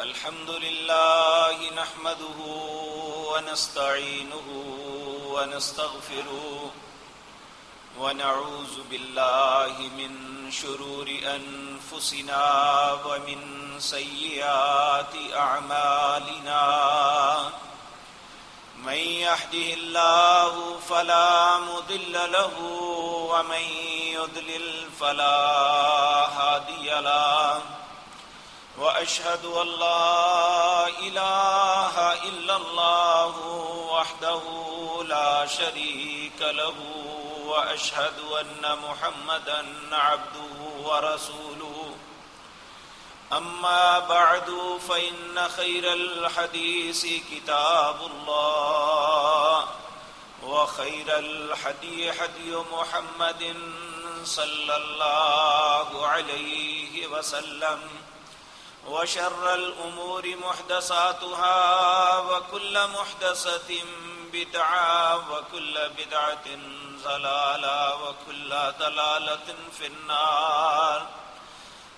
الحمد لله نحمده ونستعينه ونستغفره ونعوذ بالله من شرور أنفسنا ومن سيئات أعمالنا من يهده الله فلا مضل له ومن يضلل فلا هادي له وأشهد أن لا إله إلا الله وحده لا شريك له وأشهد أن محمدا عبده ورسوله أما بعد فإن خير الحديث كتاب الله وخير الحدي حدي محمد صلى الله عليه وسلم وشر الأمور محدثاتها وكل محدثة بدعة وكل بدعة ضلالة وكل ضلالة في النار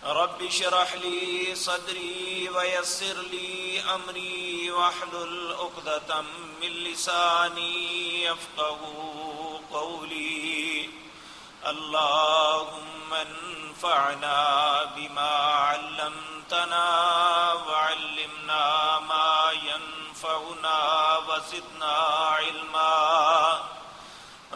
رب اشرح لي صدري ويسر لي أمري واحلل عقدة من لساني يفقهوا قولي اللهم انفعنا بما علمتنا وعلمنا ما ينفعنا وزدنا علما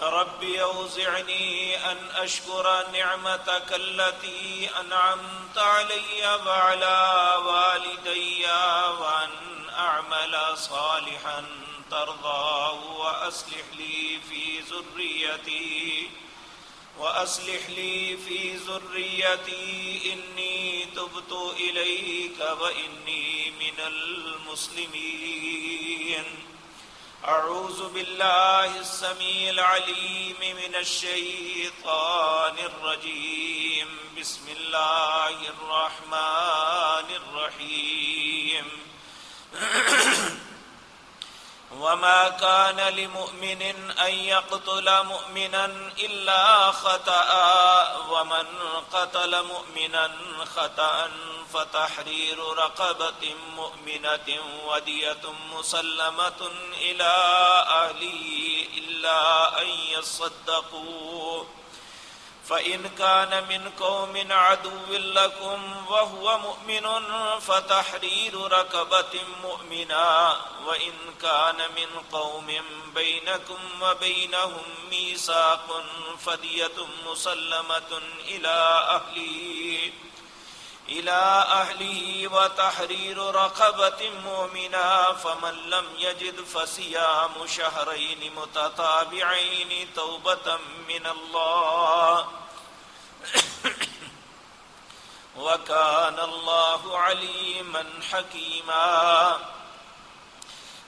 رب أوزعني أن أشكر نعمتك التي أنعمت علي وعلى والدي وأن أعمل صالحا ترضاه وأصلح لي في ذريتي إني تبت إليك وإني من المسلمين أعوذ بالله السميع العليم من الشيطان الرجيم بسم الله الرحمن الرحيم وما كان لمؤمن أن يقتل مؤمنا إلا خطأ ومن قتل مؤمنا خطأ فتحرير رقبة مؤمنة ودية مسلمة إلى أهله إلا أن يصدقوا فإن كان من قوم عدو لكم وهو مؤمن فتحرير رقبة مؤمنة وإن كان من قوم بينكم وبينهم ميثاق فدية مسلمة إلى أهله وتحرير رقبة مؤمنة فمن لم يجد فصيام شهرين متتابعين توبة من الله وكان الله عليما حكيما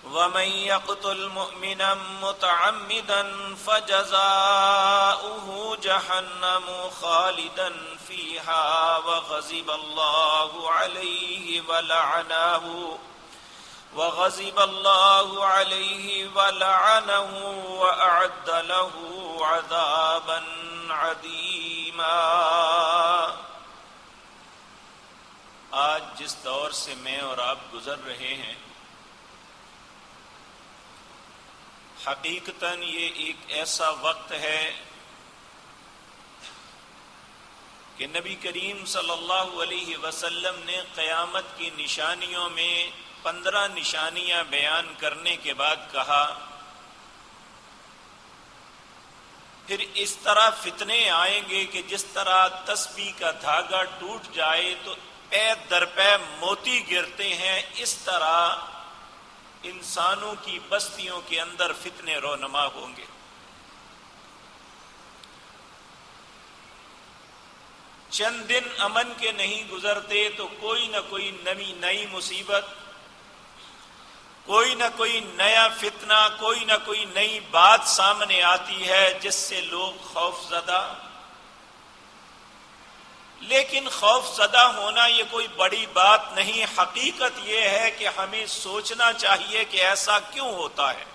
ومن يقتل مؤمنا متعمدا فجزاؤه جهنم خالدا فيها وغضب الله عليه ولعنه وأعد له عذابا عظيما۔ آج جس دور سے میں اور آپ گزر رہے ہیں، حقیقتاً یہ ایک ایسا وقت ہے کہ نبی کریم صلی اللہ علیہ وسلم نے قیامت کی نشانیوں میں 15 نشانیاں بیان کرنے کے بعد کہا پھر اس طرح فتنے آئیں گے کہ جس طرح تسبیح کا دھاگا ٹوٹ جائے تو پے در پے موتی گرتے ہیں، اس طرح انسانوں کی بستیوں کے اندر فتنے رونما ہوں گے۔ چند دن امن کے نہیں گزرتے تو کوئی نہ کوئی نئی مصیبت، کوئی نہ کوئی نیا فتنہ، کوئی نہ کوئی نئی بات سامنے آتی ہے جس سے لوگ خوف زدہ۔ لیکن خوف زدہ ہونا یہ کوئی بڑی بات نہیں، حقیقت یہ ہے کہ ہمیں سوچنا چاہیے کہ ایسا کیوں ہوتا ہے۔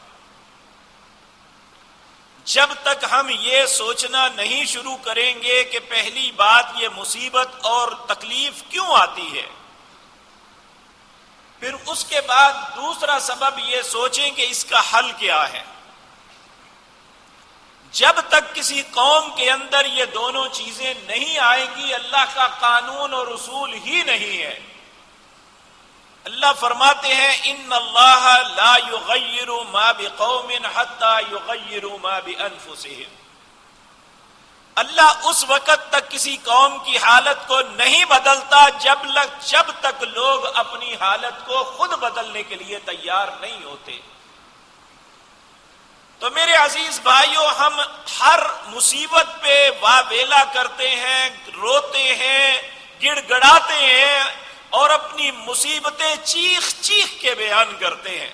جب تک ہم یہ سوچنا نہیں شروع کریں گے کہ پہلی بات یہ مصیبت اور تکلیف کیوں آتی ہے، اس کے بعد دوسرا سبب یہ سوچیں کہ اس کا حل کیا ہے. جب تک کسی قوم کے اندر یہ دونوں چیزیں نہیں آئیں گی، اللہ کا قانون اور اصول ہی نہیں ہے. اللہ فرماتے ہیں ان اللہ لا یغیر ما بقوم حتی یغیروا ما بانفسہم. اللہ اس وقت تک کسی قوم کی حالت کو نہیں بدلتا جب تک لوگ اپنی حالت کو خود بدلنے کے لیے تیار نہیں ہوتے. تو میرے عزیز بھائیوں، ہم ہر مصیبت پہ واویلا کرتے ہیں، روتے ہیں، گڑ گڑاتے ہیں اور اپنی مصیبتیں چیخ چیخ کے بیان کرتے ہیں،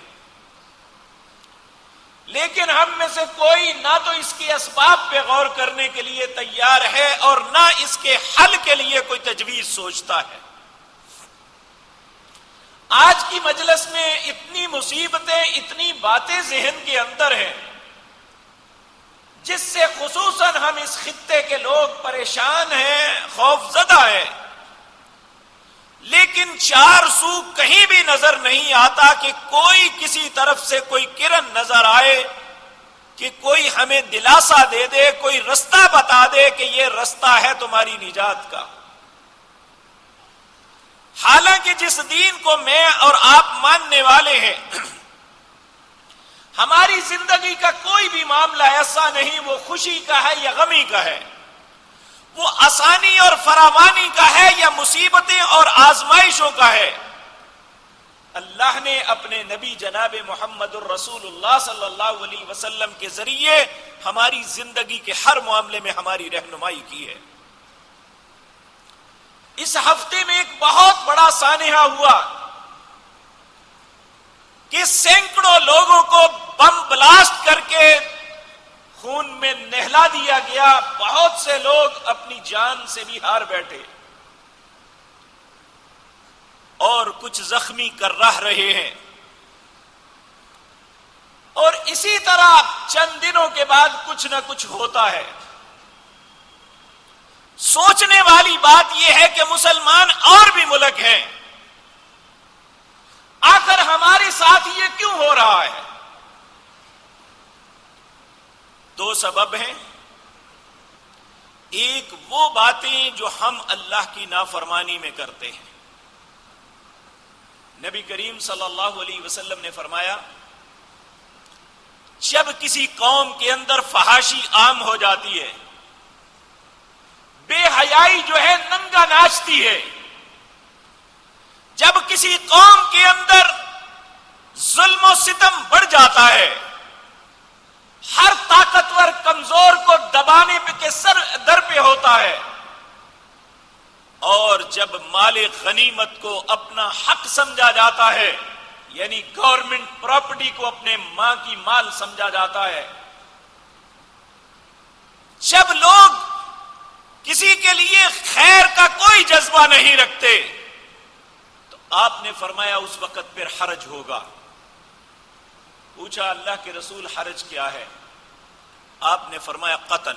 لیکن ہم میں سے کوئی نہ تو اس کے اسباب پہ غور کرنے کے لیے تیار ہے اور نہ اس کے حل کے لیے کوئی تجویز سوچتا ہے. آج کی مجلس میں اتنی مصیبتیں، اتنی باتیں ذہن کے اندر ہیں جس سے خصوصاً ہم اس خطے کے لوگ پریشان ہیں، خوف زدہ ہیں، لیکن چار سو کہیں بھی نظر نہیں آتا کہ کوئی کسی طرف سے کوئی کرن نظر آئے کہ کوئی ہمیں دلاسا دے دے، کوئی رستہ بتا دے کہ یہ رستہ ہے تمہاری نجات کا. حالانکہ جس دین کو میں اور آپ ماننے والے ہیں، ہماری زندگی کا کوئی بھی معاملہ ایسا نہیں وہ خوشی کا ہے یا غمی کا ہے، وہ آسانی اور فراوانی کا ہے یا مصیبتیں اور آزمائشوں کا ہے. اللہ نے اپنے نبی جناب محمد الرسول اللہ صلی اللہ علیہ وسلم کے ذریعے ہماری زندگی کے ہر معاملے میں ہماری رہنمائی کی ہے. اس ہفتے میں ایک بہت بڑا سانحہ ہوا کہ سینکڑوں لوگوں کو بم بلاسٹ کر کے خون میں نہلا دیا گیا. بہت سے لوگ اپنی جان سے بھی ہار بیٹھے اور کچھ زخمی کر رہے ہیں. اور اسی طرح چند دنوں کے بعد کچھ نہ کچھ ہوتا ہے. سوچنے والی بات یہ ہے کہ مسلمان اور بھی ملک ہیں، آخر ہمارے ساتھ یہ کیوں ہو رہا ہے؟ دو سبب ہیں. ایک وہ باتیں جو ہم اللہ کی نافرمانی میں کرتے ہیں. نبی کریم صلی اللہ علیہ وسلم نے فرمایا، جب کسی قوم کے اندر فحاشی عام ہو جاتی ہے، بے حیائی جو ہے ننگا ناچتی ہے، جب کسی قوم کے اندر ظلم و ستم بڑھ جاتا ہے، ہر طاقتور کمزور کو دبانے کے سر در پہ ہوتا ہے، اور جب مال غنیمت کو اپنا حق سمجھا جاتا ہے، یعنی گورنمنٹ پراپرٹی کو اپنے ماں کی مال سمجھا جاتا ہے، جب لوگ کسی کے لیے خیر کا کوئی جذبہ نہیں رکھتے، تو آپ نے فرمایا اس وقت پھر حرج ہوگا. پوچھا اللہ کے رسول حرج کیا ہے؟ آپ نے فرمایا قتل.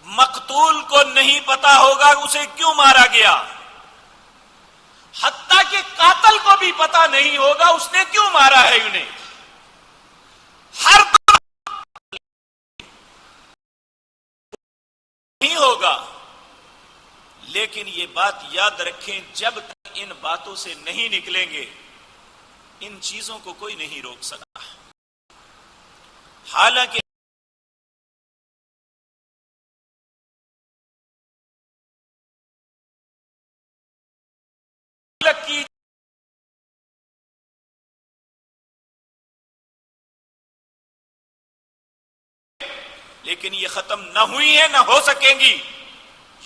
مقتول کو نہیں پتا ہوگا اسے کیوں مارا گیا، حتیٰ کہ قاتل کو بھی پتا نہیں ہوگا اس نے کیوں مارا ہے انہیں. ہر نہیں ہوگا، لیکن یہ بات یاد رکھیں، جب تک ان باتوں سے نہیں نکلیں گے ان چیزوں کو کوئی نہیں روک سکتا. حالانکہ لیکن یہ ختم نہ ہوئی ہے، نہ ہو سکیں گی.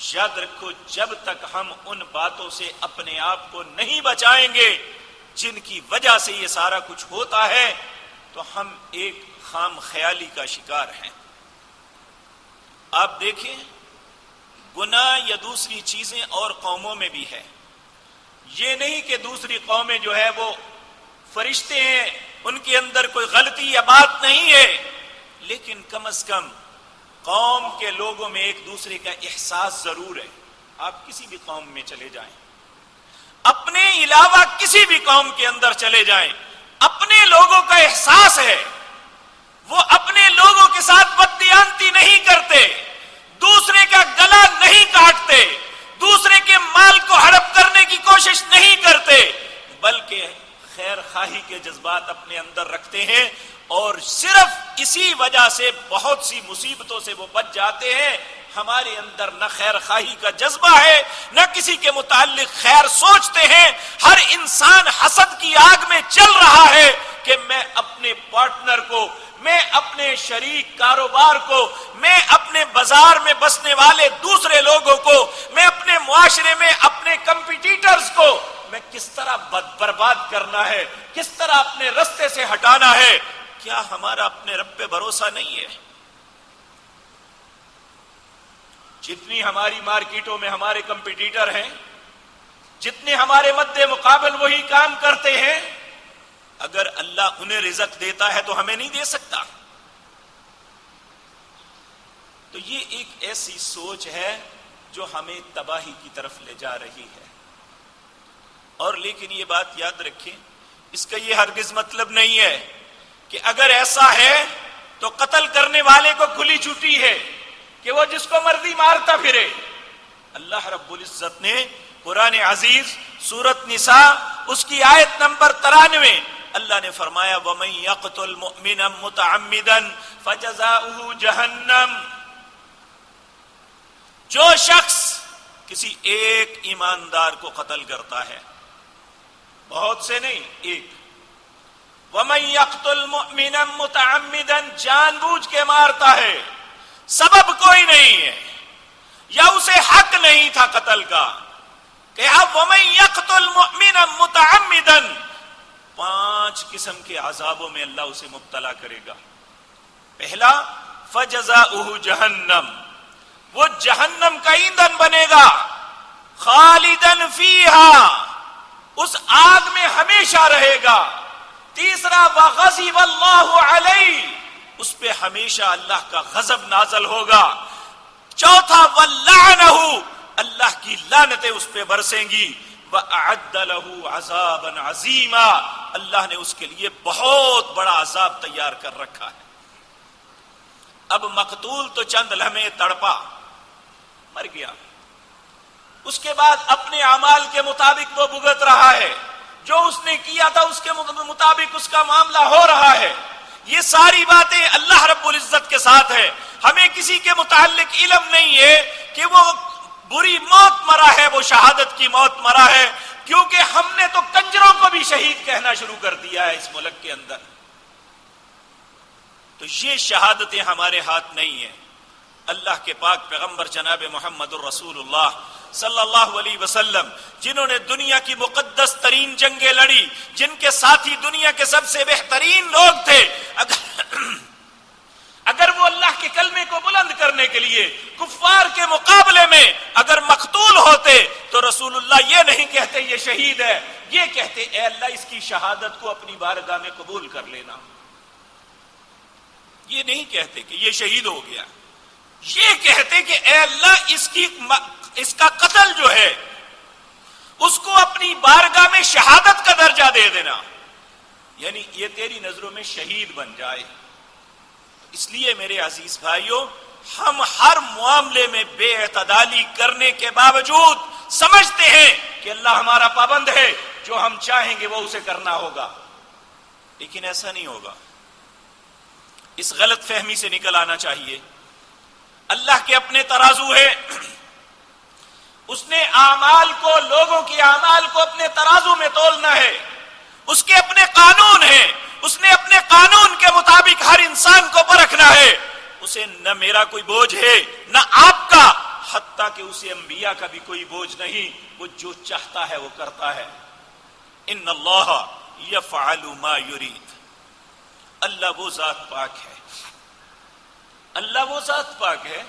یاد رکھو جب تک ہم ان باتوں سے اپنے آپ کو نہیں بچائیں گے جن کی وجہ سے یہ سارا کچھ ہوتا ہے تو ہم ایک خام خیالی کا شکار ہیں. آپ دیکھیں گناہ یا دوسری چیزیں اور قوموں میں بھی ہے. یہ نہیں کہ دوسری قومیں جو ہے وہ فرشتے ہیں، ان کے اندر کوئی غلطی یا بات نہیں ہے، لیکن کم از کم قوم کے لوگوں میں ایک دوسرے کا احساس ضرور ہے. آپ کسی بھی قوم میں چلے جائیں، اپنے علاوہ کسی بھی قوم کے اندر چلے جائیں، اپنے لوگوں کا احساس ہے، وہ اپنے لوگوں کے ساتھ بددیانتی نہیں کرتے، دوسرے کا گلا نہیں کاٹتے، دوسرے کے مال کو ہڑپ کرنے کی کوشش نہیں کرتے، بلکہ خیر خواہی کے جذبات اپنے اندر رکھتے ہیں، اور صرف اسی وجہ سے بہت سی مصیبتوں سے وہ بچ جاتے ہیں۔ ہمارے اندر نہ خیر خواہی کا جذبہ ہے، نہ کسی کے متعلق خیر سوچتے ہیں، ہر انسان حسد کی آگ میں چل رہا ہے کہ میں اپنے پارٹنر کو، میں اپنے شریک کاروبار کو، میں اپنے بازار میں بسنے والے دوسرے لوگوں کو، میں اپنے معاشرے میں اپنے کمپیٹیٹرز کو میں کس طرح برباد کرنا ہے، کس طرح اپنے رستے سے ہٹانا ہے۔ کیا ہمارا اپنے رب پہ بھروسہ نہیں ہے؟ جتنی ہماری مارکیٹوں میں ہمارے کمپیٹیٹر ہیں، جتنے ہمارے مد مقابل وہی کام کرتے ہیں، اگر اللہ انہیں رزق دیتا ہے تو ہمیں نہیں دے سکتا؟ تو یہ ایک ایسی سوچ ہے جو ہمیں تباہی کی طرف لے جا رہی ہے۔ اور لیکن یہ بات یاد رکھیں، اس کا یہ ہرگز مطلب نہیں ہے کہ اگر ایسا ہے تو قتل کرنے والے کو کھلی چھٹی ہے کہ وہ جس کو مرضی مارتا پھرے۔ اللہ رب العزت نے قرآن عزیز سورۃ نساء اس کی آیت نمبر 93 اللہ نے فرمایا وَمَن يَقْتُلْ مُؤْمِنًا مُتَعَمِّدًا فَجَزَاؤُهُ جَهَنَّمُ، جو شخص کسی ایک ایماندار کو قتل کرتا ہے، بہت سے نہیں، ایک، وَمَن يَقْتُلْ مُؤْمِنًا مُتَعَمِّدًا، جان بوجھ کے مارتا ہے، سبب کوئی نہیں ہے یا اسے حق نہیں تھا قتل کا، کہ اب وَمَن يَقْتُلْ مُؤْمِنًا مُتَعَمِّدًا، 5 قسم کے عذابوں میں اللہ اسے مبتلا کرے گا۔ پہلا فَجَزَاؤُهُ جَهَنَّمُ، وہ جہنم کا ایندھن بنے گا، خالدن فیہا، اس آگ میں ہمیشہ رہے گا۔ تیسرا وغضب اللہ علیہ، اس پہ ہمیشہ اللہ کا غضب نازل ہوگا۔ چوتھا ولعنہ، اللہ کی لعنتیں اس پہ برسیں گی۔ وَأَعَدَّ لَهُ عَذَابًا عَظِيمًا، اللہ نے اس کے لیے بہت بڑا عذاب تیار کر رکھا ہے۔ اب مقتول تو چند لمحے تڑپا، مر گیا، اس کے بعد اپنے اعمال کے مطابق وہ بھگت رہا ہے، جو اس نے کیا تھا اس کے مطابق اس کا معاملہ ہو رہا ہے۔ یہ ساری باتیں اللہ رب العزت کے ساتھ ہے، ہمیں کسی کے متعلق علم نہیں ہے کہ وہ بری موت مرا ہے، وہ شہادت کی موت مرا ہے، کیونکہ ہم نے تو کنجروں کو بھی شہید کہنا شروع کر دیا ہے اس ملک کے اندر۔ تو یہ شہادتیں ہمارے ہاتھ نہیں ہیں۔ اللہ کے پاک پیغمبر جناب محمد الرسول اللہ صلی اللہ علیہ وسلم، جنہوں نے دنیا کی مقدس ترین جنگیں لڑی، جن کے ساتھی دنیا کے سب سے بہترین لوگ تھے، اگر وہ اللہ کے کلمے کو بلند کرنے کے لیے کفار کے مقابلے میں اگر مقتول ہوتے تو رسول اللہ یہ نہیں کہتے یہ شہید ہے، یہ کہتے اے اللہ اس کی شہادت کو اپنی بارگاہ میں قبول کر لینا۔ یہ نہیں کہتے کہ یہ شہید ہو گیا، یہ کہتے کہ اے اللہ اس کا قتل جو ہے اس کو اپنی بارگاہ میں شہادت کا درجہ دے دینا، یعنی یہ تیری نظروں میں شہید بن جائے۔ اس لیے میرے عزیز بھائیوں، ہم ہر معاملے میں بے اعتدالی کرنے کے باوجود سمجھتے ہیں کہ اللہ ہمارا پابند ہے، جو ہم چاہیں گے وہ اسے کرنا ہوگا، لیکن ایسا نہیں ہوگا۔ اس غلط فہمی سے نکل آنا چاہیے۔ اللہ کے اپنے ترازو ہے، اس نے اعمال کو، لوگوں کی اعمال کو اپنے ترازو میں تولنا ہے، اس کے اپنے قانون ہیں، اس نے اپنے قانون کے مطابق ہر انسان کو پرکھنا ہے۔ اسے نہ میرا کوئی بوجھ ہے نہ آپ کا، حتیٰ کہ اسے انبیاء کا بھی کوئی بوجھ نہیں، وہ جو چاہتا ہے وہ کرتا ہے۔ ان اللہ یفعل ما یرید، اللہ وہ ذات پاک ہے، اللہ وہ ذات پاک ہے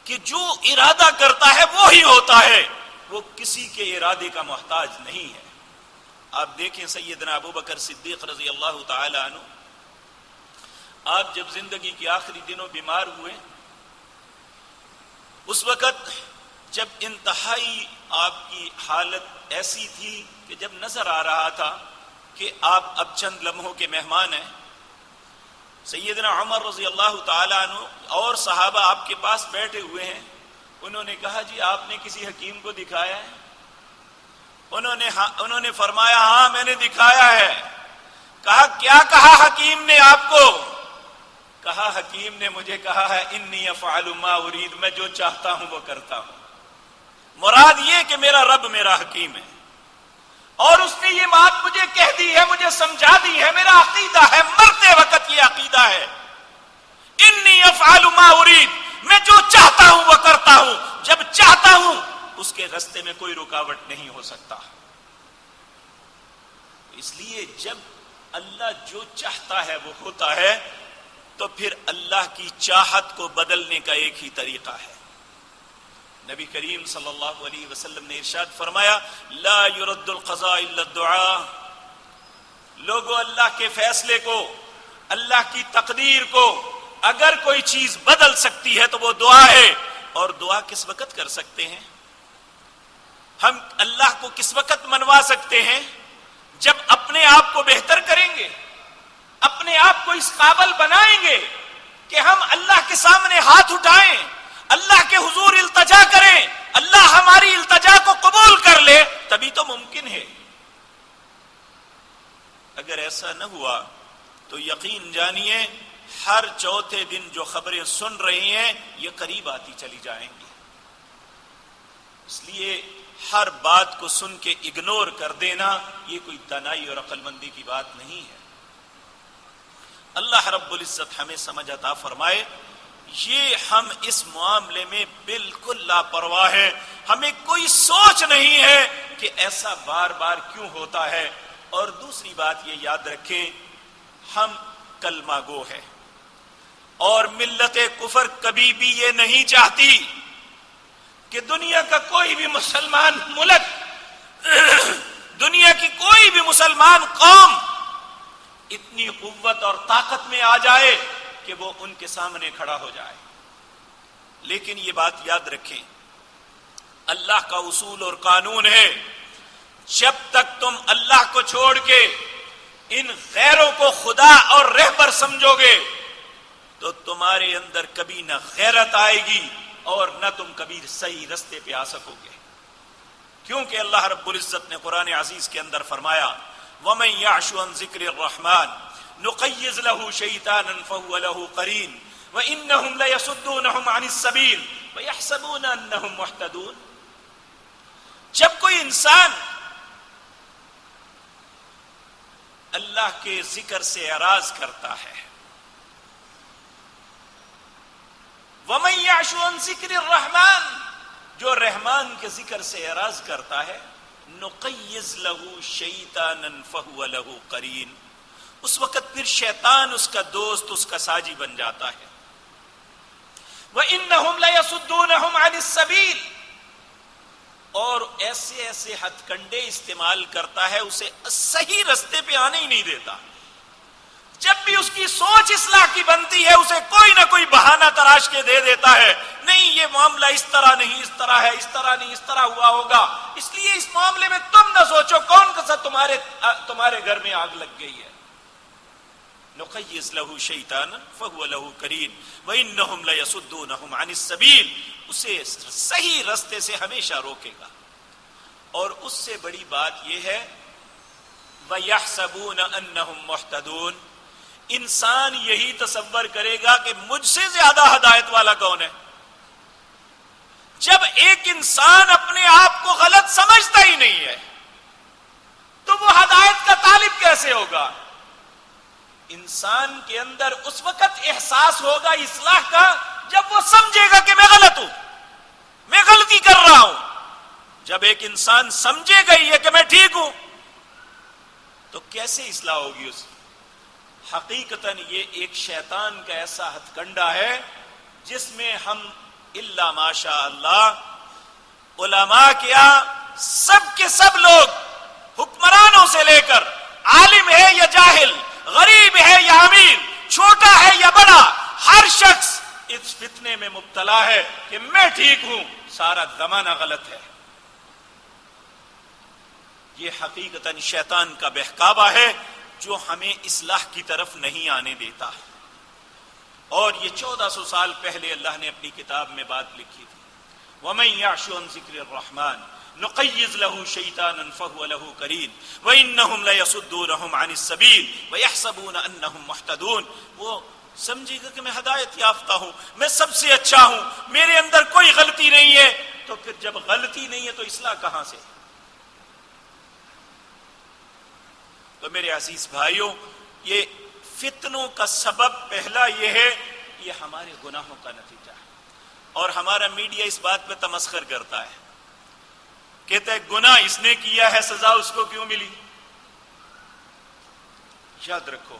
کہ جو ارادہ کرتا ہے وہی ہوتا ہے، وہ کسی کے ارادے کا محتاج نہیں ہے۔ آپ دیکھیں سیدنا ابو بکر صدیق رضی اللہ تعالی عنہ، آپ جب زندگی کے آخری دنوں بیمار ہوئے، اس وقت جب انتہائی آپ کی حالت ایسی تھی کہ جب نظر آ رہا تھا کہ آپ اب چند لمحوں کے مہمان ہیں، سیدنا عمر رضی اللہ تعالیٰ عنہ اور صحابہ آپ کے پاس بیٹھے ہوئے ہیں، انہوں نے کہا جی آپ نے کسی حکیم کو دکھایا ہے؟ انہوں نے فرمایا ہاں میں نے دکھایا ہے۔ کہا کیا کہا حکیم نے آپ کو؟ کہا حکیم نے مجھے کہا ہے انی افعل ما ارید، میں جو چاہتا ہوں وہ کرتا ہوں۔ مراد یہ کہ میرا رب میرا حکیم ہے، اور اس نے یہ بات مجھے کہہ دی ہے، مجھے سمجھا دی ہے، میرا عقیدہ ہے، مرتے وقت یہ عقیدہ ہے، انی افعل ما ارید، میں جو چاہتا ہوں وہ کرتا ہوں، جب چاہتا ہوں اس کے راستے میں کوئی رکاوٹ نہیں ہو سکتا۔ اس لیے جب اللہ جو چاہتا ہے وہ ہوتا ہے، تو پھر اللہ کی چاہت کو بدلنے کا ایک ہی طریقہ ہے۔ نبی کریم صلی اللہ علیہ وسلم نے ارشاد فرمایا لا يرد القضاء الا الدعاء، لوگوں اللہ کے فیصلے کو، اللہ کی تقدیر کو اگر کوئی چیز بدل سکتی ہے تو وہ دعا ہے، اور دعا کس وقت کر سکتے ہیں؟ ہم اللہ کو کس وقت منوا سکتے ہیں؟ جب اپنے آپ کو بہتر کریں گے، اپنے آپ کو اس قابل بنائیں گے کہ ہم اللہ کے سامنے ہاتھ اٹھائیں، اللہ کے حضور التجا کریں، اللہ ہماری التجا کو قبول کر لے، تبھی تو ممکن ہے۔ اگر ایسا نہ ہوا تو یقین جانیے ہر چوتھے دن جو خبریں سن رہی ہیں یہ قریب آتی چلی جائیں گی۔ اس لیے ہر بات کو سن کے اگنور کر دینا یہ کوئی دانائی اور عقل مندی کی بات نہیں ہے۔ اللہ رب العزت ہمیں سمجھ عطا فرمائے۔ یہ ہم اس معاملے میں بالکل لاپرواہ ہیں، ہمیں کوئی سوچ نہیں ہے کہ ایسا بار بار کیوں ہوتا ہے۔ اور دوسری بات یہ یاد رکھیں، ہم کلمہ گو ہیں، اور ملت کفر کبھی بھی یہ نہیں چاہتی کہ دنیا کا کوئی بھی مسلمان ملک، دنیا کی کوئی بھی مسلمان قوم اتنی قوت اور طاقت میں آ جائے کہ وہ ان کے سامنے کھڑا ہو جائے۔ لیکن یہ بات یاد رکھیں، اللہ کا اصول اور قانون ہے، جب تک تم اللہ کو چھوڑ کے ان غیروں کو خدا اور رہبر سمجھو گے تو تمہارے اندر کبھی نہ غیرت آئے گی اور نہ تم کبھی صحیح رستے پہ آ سکو گے۔ کیونکہ اللہ رب العزت نے قرآن عزیز کے اندر فرمایا وَمَن يَعْشُ عَن ذِكْرِ الرَّحْمَنِ نُقَيِّضْ لَهُ شَيْطَانًا فَهُوَ لَهُ قَرِينٌ وَإِنَّهُمْ لَيَصُدُّونَهُمْ عَنِ السَّبِيلِ وَيَحْسَبُونَ أَنَّهُمْ مُهْتَدُونَ۔ جب کوئی انسان اللہ کے ذکر سے اعراض کرتا ہے، وَمَن يَعْشُ عَن ذِكْرِ الرَّحْمَنِ، جو رحمان کے ذکر سے اعراض کرتا ہے، نُقَيِّضْ لَهُ شَيْطَانًا فَهُوَ لَهُ قَرِينٌ، اس وقت پھر شیطان اس کا دوست، اس کا ساجی بن جاتا ہے۔ وَإِنَّهُمْ لَيَصُدُّونَهُمْ عَنِ السَّبِيلِ، اور ایسے ایسے ہتھ کنڈے استعمال کرتا ہے، اسے صحیح رستے پہ آنے ہی نہیں دیتا۔ جب بھی اس کی سوچ اصلاح کی بنتی ہے اسے کوئی نہ کوئی بہانہ تراش کے دے دیتا ہے، نہیں یہ معاملہ اس طرح نہیں، اس طرح ہے، اس طرح نہیں، اس طرح ہوا ہوگا، اس لیے اس معاملے میں تم نہ سوچو، کون سا تمہارے گھر میں آگ لگ گئی ہے۔ نقیض له شیطانا فهو له قرین وانہم لیصدونہم عن السبیل، اسے صحیح رستے سے ہمیشہ روکے گا۔ اور اس سے بڑی بات یہ ہے وَيَحْسَبُونَ أَنَّهُمْ مُهْتَدُونَ، انسان یہی تصور کرے گا کہ مجھ سے زیادہ ہدایت والا کون ہے۔ جب ایک انسان اپنے آپ کو غلط سمجھتا ہی نہیں ہے تو وہ ہدایت کا طالب کیسے ہوگا؟ انسان کے اندر اس وقت احساس ہوگا اصلاح کا جب وہ سمجھے گا کہ میں غلط ہوں، میں غلطی کر رہا ہوں۔ جب ایک انسان سمجھے گا یہ کہ میں ٹھیک ہوں تو کیسے اصلاح ہوگی اس؟ حقیقتاً یہ ایک شیطان کا ایسا ہتھ کنڈا ہے جس میں ہم الا ماشاء اللہ علماء کیا سب کے سب لوگ، حکمرانوں سے لے کر عالم ہے یا جاہل، غریب ہے یا امیر، چھوٹا ہے یا بڑا، ہر شخص اس فتنے میں مبتلا ہے کہ میں ٹھیک ہوں، سارا زمانہ غلط ہے. یہ حقیقتاً شیطان کا بہکاوا ہے جو ہمیں اصلاح کی طرف نہیں آنے دیتا. اور یہ 1400 سال پہلے اللہ نے اپنی کتاب میں بات لکھی تھی. وَمَن يَعْشُ عَن ذِكْرِ الرَّحْمَنِ نُقَيِّضْ لَهُ شَيْطَانًا فَهُوَ لَهُ قَرِينٌ وَإِنَّهُمْ لَيَصُدُّونَهُمْ عَنِ السَّبِيلِ وَيَحْسَبُونَ أَنَّهُمْ مُهْتَدُونَ. وہ سمجھے گا کہ میں ہدایت یافتہ ہوں, میں سب سے اچھا ہوں, میرے اندر کوئی غلطی نہیں ہے. تو پھر جب غلطی نہیں ہے تو اصلاح کہاں سے؟ تو میرے عزیز بھائیوں, یہ فتنوں کا سبب پہلا یہ ہے کہ یہ ہمارے گناہوں کا نتیجہ ہے. اور ہمارا میڈیا اس بات پہ تمسخر کرتا ہے, کہتا ہے گناہ اس نے کیا ہے, سزا اس کو کیوں ملی؟ یاد رکھو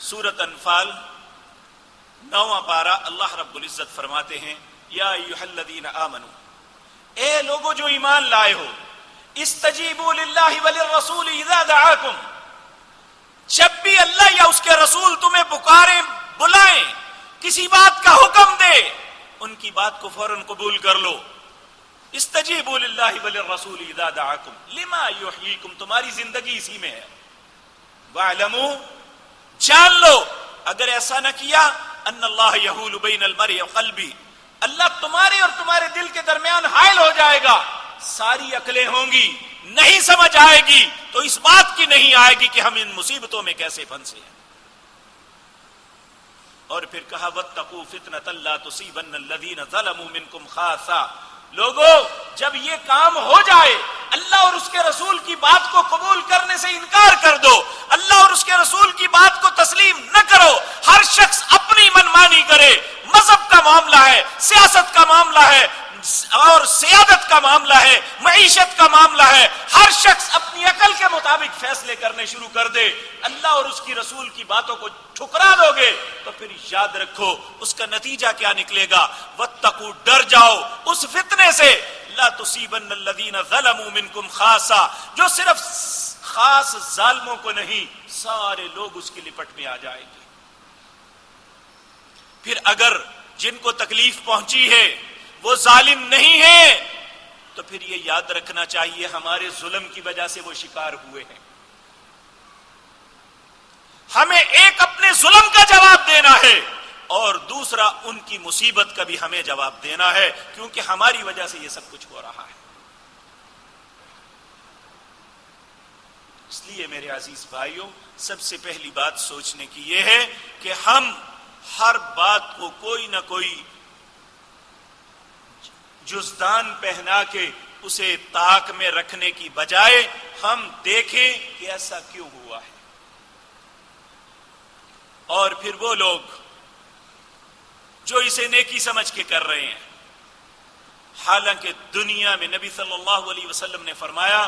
سورۃ انفال 9واں پارہ اللہ رب العزت فرماتے ہیں یا ایھا الذین آمنوا, اے لوگوں جو ایمان لائے ہو, استجیبوا للہ وللرسول اذا دعاکم, جب بھی اللہ یا اس کے رسول تمہیں پکاریں, بلائیں, کسی بات کا حکم دے, ان کی بات کو فوراً قبول کر لو. استجیبوا للہ وللرسول اذا دعاکم لما یحییکم, تمہاری زندگی اسی میں ہے. واعلموا, جان لو, اگر ایسا نہ کیا, ان اللہ یحول بین المرء وقلبہ, اللہ تمہارے اور تمہارے دل کے درمیان حائل ہو جائے گا. ساری عقلیں ہوں گی, نہیں سمجھ آئے گی, تو اس بات کی نہیں آئے گی کہ ہم ان مصیبتوں میں کیسے پھنسے ہیں. اور پھر کہا واتقوا فتنة لا تصیبن الذین ظلموا منکم خاصہ. لوگوں جب یہ کام ہو جائے, اللہ اور اس کے رسول کی بات کو قبول کرنے سے انکار کر دو, اللہ اور اس کے رسول کی بات کو تسلیم نہ کرو, ہر شخص اپنی منمانی کرے, مذہب کا معاملہ ہے, سیاست کا معاملہ ہے, اور سیادت کا معاملہ ہے, معیشت کا معاملہ ہے, ہر شخص اپنی عقل کے مطابق فیصلے کرنے شروع کر دے, اللہ اور اس کی رسول کی باتوں کو ٹھکرا دو گے, تو پھر یاد رکھو اس کا نتیجہ کیا نکلے گا. واتقوا, ڈر جاؤ اس فتنے سے, لا تصیبن الذین ظلموا منکم خاصہ, جو صرف خاص ظالموں کو نہیں, سارے لوگ اس کی لپٹ میں آ جائیں گے. پھر اگر جن کو تکلیف پہنچی ہے وہ ظالم نہیں ہے, تو پھر یہ یاد رکھنا چاہیے ہمارے ظلم کی وجہ سے وہ شکار ہوئے ہیں. ہمیں ایک اپنے ظلم کا جواب دینا ہے, اور دوسرا ان کی مصیبت کا بھی ہمیں جواب دینا ہے, کیونکہ ہماری وجہ سے یہ سب کچھ ہو رہا ہے. اس لیے میرے عزیز بھائیوں, سب سے پہلی بات سوچنے کی یہ ہے کہ ہم ہر بات کو کوئی نہ کوئی جزدان پہنا کے اسے طاق میں رکھنے کی بجائے ہم دیکھیں کہ ایسا کیوں ہوا ہے. اور پھر وہ لوگ جو اسے نیکی سمجھ کے کر رہے ہیں, حالانکہ دنیا میں نبی صلی اللہ علیہ وسلم نے فرمایا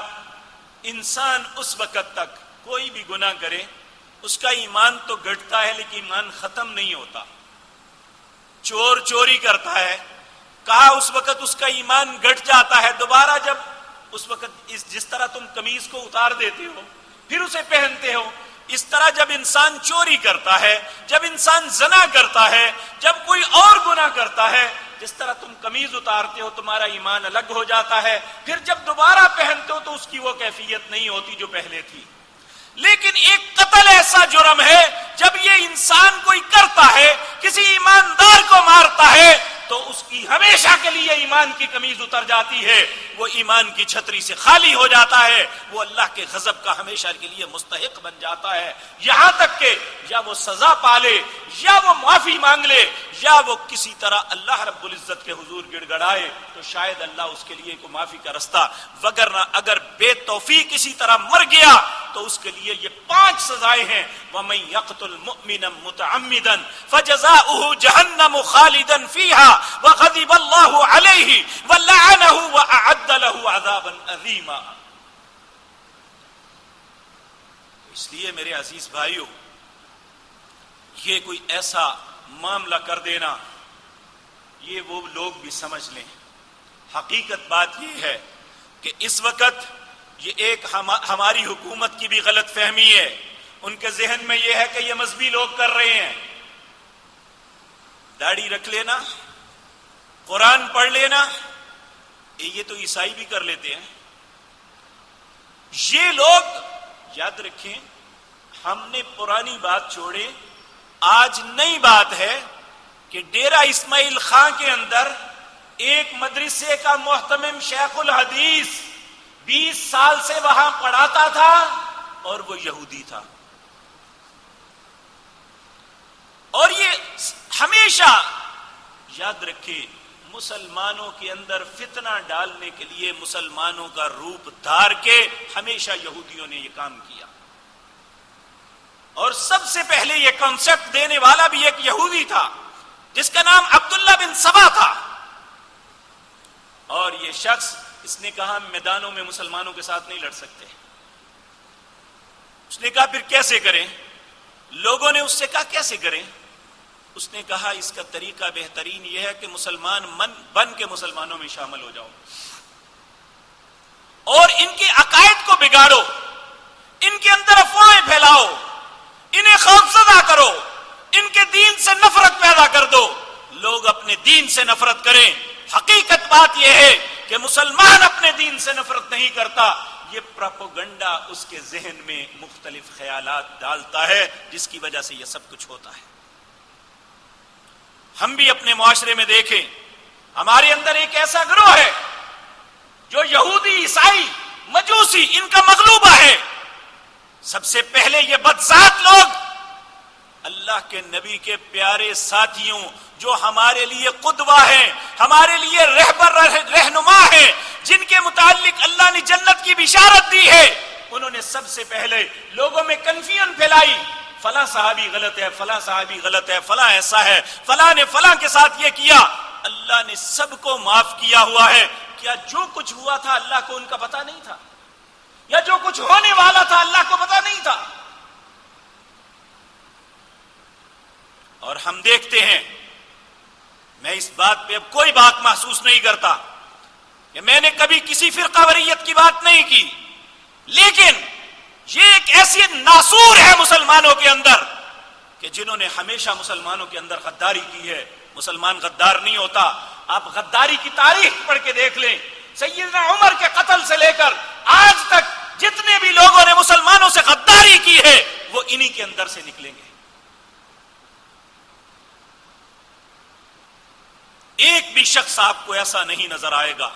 انسان اس وقت تک کوئی بھی گناہ کرے اس کا ایمان تو گھٹتا ہے لیکن ایمان ختم نہیں ہوتا. چور چوری کرتا ہے, کہا اس وقت اس کا ایمان گھٹ جاتا ہے, دوبارہ جب اس وقت جس طرح تم قمیض کو اتار دیتے ہو پھر اسے پہنتے ہو, اس طرح جب انسان چوری کرتا ہے, جب انسان زنا کرتا ہے, جب کوئی اور گناہ کرتا ہے, جس طرح تم قمیض اتارتے ہو تمہارا ایمان الگ ہو جاتا ہے, پھر جب دوبارہ پہنتے ہو تو اس کی وہ کیفیت نہیں ہوتی جو پہلے تھی. لیکن ایک قتل ایسا جرم ہے جب یہ انسان کوئی کرتا ہے, کسی ایماندار کو مارتا ہے, تو اس کی ہمیشہ کے لیے ایمان کی قمیض اتر جاتی ہے, وہ ایمان کی چھتری سے خالی ہو جاتا ہے, وہ اللہ کے غضب کا ہمیشہ کے لیے مستحق بن جاتا ہے, یہاں تک کہ یا وہ سزا پالے, یا وہ معافی مانگ لے, یا وہ کسی طرح اللہ رب العزت کے حضور گڑ گڑائے, تو شاید اللہ اس کے لیے کوئی معافی کا رستہ, وگرنہ اگر بے توفیق کسی طرح مر گیا تو اس کے لیے یہ 5 سزائیں ہیں. وَمَن يَقْتُلْ مُؤْمِنًا مُتَعَمِّدًا فَجَزَاؤُهُ جَهَنَّمُ خَالِدًا فِيهَا وَغَضِبَ اللَّهُ عَلَيْهِ وَلَعَنَهُ وَأَعَدَّ لَهُ عَذَابًا عَظِيمًا. اس لیے میرے عزیز بھائیو, یہ کوئی ایسا معاملہ کر دینا, یہ وہ لوگ بھی سمجھ لیں. حقیقت بات یہ ہے کہ اس وقت یہ ایک ہماری حکومت کی بھی غلط فہمی ہے, ان کے ذہن میں یہ ہے کہ یہ مذہبی لوگ کر رہے ہیں. داڑھی رکھ لینا, قرآن پڑھ لینا, یہ تو عیسائی بھی کر لیتے ہیں. یہ لوگ یاد رکھیں، ہم نے پرانی بات چھوڑے، آج نئی بات ہے کہ ڈیرہ اسماعیل خان کے اندر ایک مدرسے کا محتمم شیخ الحدیث 20 سال سے وہاں پڑھاتا تھا اور وہ یہودی تھا. اور یہ ہمیشہ یاد رکھے، مسلمانوں کے اندر فتنہ ڈالنے کے لیے مسلمانوں کا روپ دھار کے ہمیشہ یہودیوں نے یہ کام کیا. اور سب سے پہلے یہ کانسیپٹ دینے والا بھی ایک یہودی تھا جس کا نام عبداللہ بن سبا تھا. اور یہ شخص، اس نے کہا میدانوں میں مسلمانوں کے ساتھ نہیں لڑ سکتے. اس نے کہا پھر کیسے کریں؟ لوگوں نے اس سے کہا کیسے کریں؟ اس نے کہا اس کا طریقہ بہترین یہ ہے کہ مسلمان بن کے مسلمانوں میں شامل ہو جاؤ اور ان کے عقائد کو بگاڑو، ان کے اندر افواہیں پھیلاؤ، انہیں خوفزدہ کرو، ان کے دین سے نفرت پیدا کر دو، لوگ اپنے دین سے نفرت کریں. حقیقت بات یہ ہے کہ مسلمان اپنے دین سے نفرت نہیں کرتا. یہ پروپیگنڈا اس کے ذہن میں مختلف خیالات ڈالتا ہے جس کی وجہ سے یہ سب کچھ ہوتا ہے. ہم بھی اپنے معاشرے میں دیکھیں، ہمارے اندر ایک ایسا گروہ ہے جو یہودی، عیسائی، مجوسی ان کا مغلوبہ ہے. سب سے پہلے یہ بدذات لوگ اللہ کے نبی کے پیارے ساتھیوں جو ہمارے لیے قدوہ ہیں، ہمارے لیے رہبر رہنما ہیں، جن کے متعلق اللہ نے جنت کی بشارت دی ہے، انہوں نے سب سے پہلے لوگوں میں کنفیوژن پھیلائی. فلاں صحابی غلط ہے، فلاں صحابی غلط ہے، فلاں ایسا ہے، فلاں نے فلاں کے ساتھ یہ کیا. اللہ نے سب کو معاف کیا ہوا ہے. کیا جو کچھ ہوا تھا اللہ کو ان کا پتہ نہیں تھا؟ یا جو کچھ ہونے والا تھا اللہ کو پتہ نہیں تھا؟ اور ہم دیکھتے ہیں، میں اس بات پہ اب کوئی بات محسوس نہیں کرتا کہ میں نے کبھی کسی فرقہ واریت کی بات نہیں کی، لیکن یہ ایک ایسی ناسور ہے مسلمانوں کے اندر کہ جنہوں نے ہمیشہ مسلمانوں کے اندر غداری کی ہے. مسلمان غدار نہیں ہوتا. آپ غداری کی تاریخ پڑھ کے دیکھ لیں، سیدنا عمر کے قتل سے لے کر آج تک جتنے بھی لوگوں نے مسلمانوں سے غداری کی ہے وہ انہی کے اندر سے نکلیں گے. ایک بھی شخص آپ کو ایسا نہیں نظر آئے گا،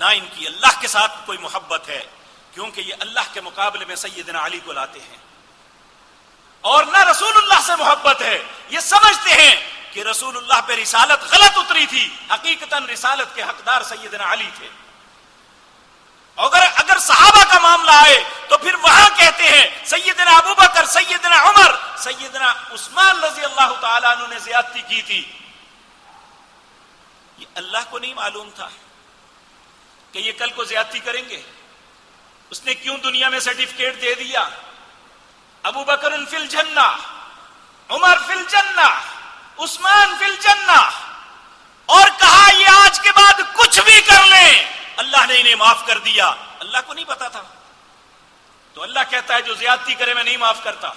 نہ ان کی اللہ کے ساتھ کوئی محبت ہے، کیونکہ یہ اللہ کے مقابلے میں سیدنا علی کو لاتے ہیں، اور نہ رسول اللہ سے محبت ہے. یہ سمجھتے ہیں کہ رسول اللہ پہ رسالت غلط اتری تھی، حقیقتاً رسالت کے حقدار سیدنا علی تھے. اگر صحابہ کا معاملہ آئے تو پھر وہاں کہتے ہیں سیدنا ابو بکر، سیدنا عمر، سیدنا عثمان رضی اللہ تعالیٰ عنہ نے زیادتی کی تھی. یہ اللہ کو نہیں معلوم تھا کہ یہ کل کو زیادتی کریں گے؟ اس نے کیوں دنیا میں سرٹیفکیٹ دے دیا؟ ابو بکر فی الجنہ، عمر فی الجنہ، عثمان فی الجنہ، اور کہا یہ آج کے بعد کچھ بھی کر لیں اللہ نے انہیں معاف کر دیا. اللہ کو نہیں پتا تھا؟ تو اللہ کہتا ہے جو زیادتی کرے میں نہیں معاف کرتا.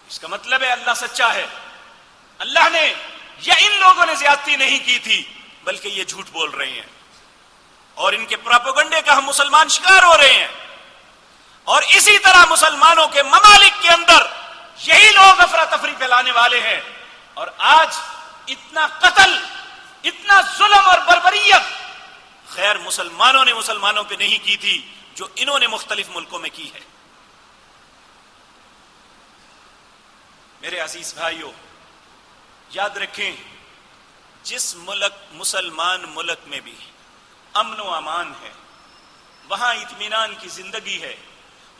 اس کا مطلب ہے اللہ سچا ہے. اللہ نے یا ان لوگوں نے زیادتی نہیں کی تھی، بلکہ یہ جھوٹ بول رہے ہیں اور ان کے پروپیگنڈے کا ہم مسلمان شکار ہو رہے ہیں. اور اسی طرح مسلمانوں کے ممالک کے اندر یہی لوگ افراتفری پھیلانے والے ہیں. اور آج اتنا قتل، اتنا ظلم اور بربریت خیر مسلمانوں نے مسلمانوں پہ نہیں کی تھی جو انہوں نے مختلف ملکوں میں کی ہے. میرے عزیز بھائیوں، یاد رکھیں، جس ملک مسلمان ملک میں بھی امن و امان ہے، وہاں اطمینان کی زندگی ہے،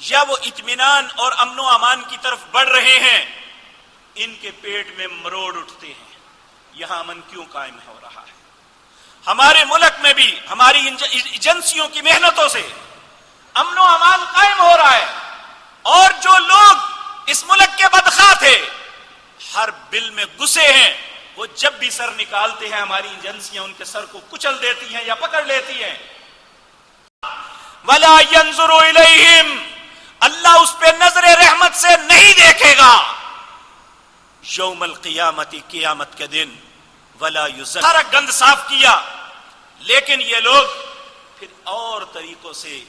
یا وہ اطمینان اور امن و امان کی طرف بڑھ رہے ہیں، ان کے پیٹ میں مروڑ اٹھتے ہیں یہاں امن کیوں قائم ہو رہا ہے. ہمارے ملک میں بھی ہماری ایجنسیوں کی محنتوں سے امن و امان قائم ہو رہا ہے، اور جو لوگ اس ملک کے بدخواہ تھے ہر بل میں گھسے ہیں، وہ جب بھی سر نکالتے ہیں ہماری ایجنسیاں ان کے سر کو کچل دیتی ہیں یا پکڑ لیتی ہیں. وَلَا يَنظُرُ إِلَيْهِمْ، اللہ اس پہ نظر رحمت سے نہیں دیکھے گا یوم القیامت، قیامت کے دن. وَلَا يُزَكِّيهِمْ، سارا گند صاف کیا، لیکن یہ لوگ پھر اور طریقوں سے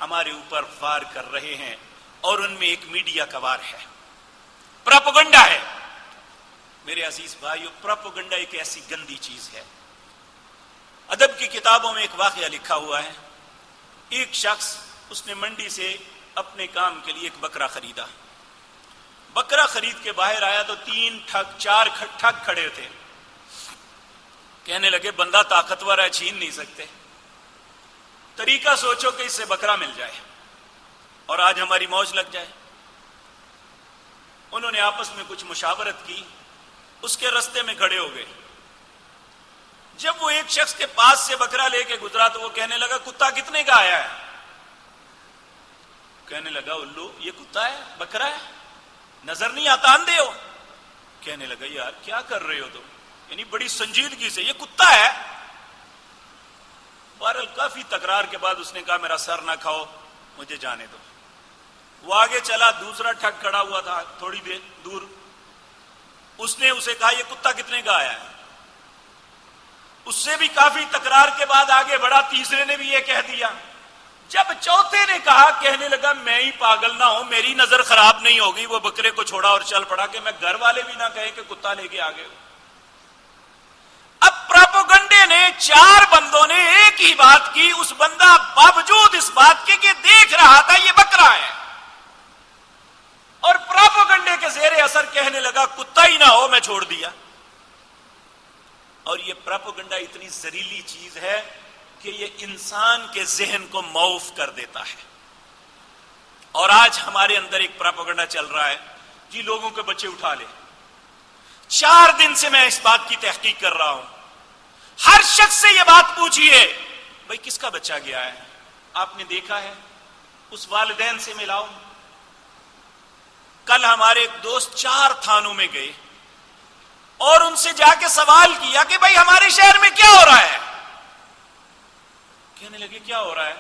ہمارے اوپر وار کر رہے ہیں، اور ان میں ایک میڈیا کا وار ہے، پروپیگنڈا ہے۔ میرے عزیز بھائیو، پروپیگنڈا ایک ایسی گندی چیز ہے۔ ادب کی کتابوں میں ایک واقعہ لکھا ہوا ہے، ایک شخص اس نے منڈی سے اپنے کام کے لیے ایک بکرا خریدا۔ بکرا خرید کے باہر آیا تو 3 ٹھگ 4 ٹھگ کھڑے تھے، کہنے لگے بندہ طاقتور ہے، چھین نہیں سکتے، طریقہ سوچو کہ اس سے بکرا مل جائے اور آج ہماری موج لگ جائے۔ انہوں نے آپس میں کچھ مشاورت کی، اس کے رستے میں کھڑے ہو گئے۔ جب وہ ایک شخص کے پاس سے بکرا لے کے گزرا تو وہ کہنے لگا کتا کتنے کا آیا ہے؟ کہنے لگا الو یہ کتا ہے، بکرا ہے، نظر نہیں آتا، اندھے ہو؟ کہنے لگا یار کیا کر رہے ہو تم، یعنی بڑی سنجیدگی سے، یہ کتا ہے۔ بہرحال کافی تکرار کے بعد اس نے کہا میرا سر نہ کھاؤ، مجھے جانے دو۔ وہ آگے چلا، دوسرا ٹھگ کھڑا ہوا تھا تھوڑی دیر دور، اس نے اسے کہا یہ کتا کتنے کا آیا ہے؟ اس سے بھی کافی تکرار کے بعد آگے بڑھا، تیسرے نے بھی یہ کہہ دیا۔ جب چوتھے نے کہا، کہنے لگا میں ہی پاگل نہ ہوں، میری نظر خراب نہیں ہوگی، وہ بکرے کو چھوڑا اور چل پڑا کہ میں گھر والے بھی نہ کہیں کہ کتا لے کے آگے ہو۔ اب پروپیگنڈے نے 4 بندوں نے ایک ہی بات کی، اس بندہ باوجود اس بات کے کہ دیکھ رہا تھا یہ بکرا ہے، اور پروپیگنڈے کے زیر اثر کہنے لگا کتا ہی نہ ہو، میں چھوڑ دیا۔ اور یہ پروپیگنڈا اتنی زہریلی چیز ہے کہ یہ انسان کے ذہن کو معوف کر دیتا ہے۔ اور آج ہمارے اندر ایک پروپیگنڈا چل رہا ہے، جی لوگوں کے بچے اٹھا لے۔ 4 دن سے میں اس بات کی تحقیق کر رہا ہوں، ہر شخص سے یہ بات پوچھئے بھائی کس کا بچہ گیا ہے، آپ نے دیکھا ہے، اس والدین سے ملاؤ۔ کل ہمارے ایک دوست 4 تھانوں میں گئے اور ان سے جا کے سوال کیا کہ بھائی ہمارے شہر میں کیا ہو رہا ہے؟ کہنے لگے کیا ہو رہا ہے؟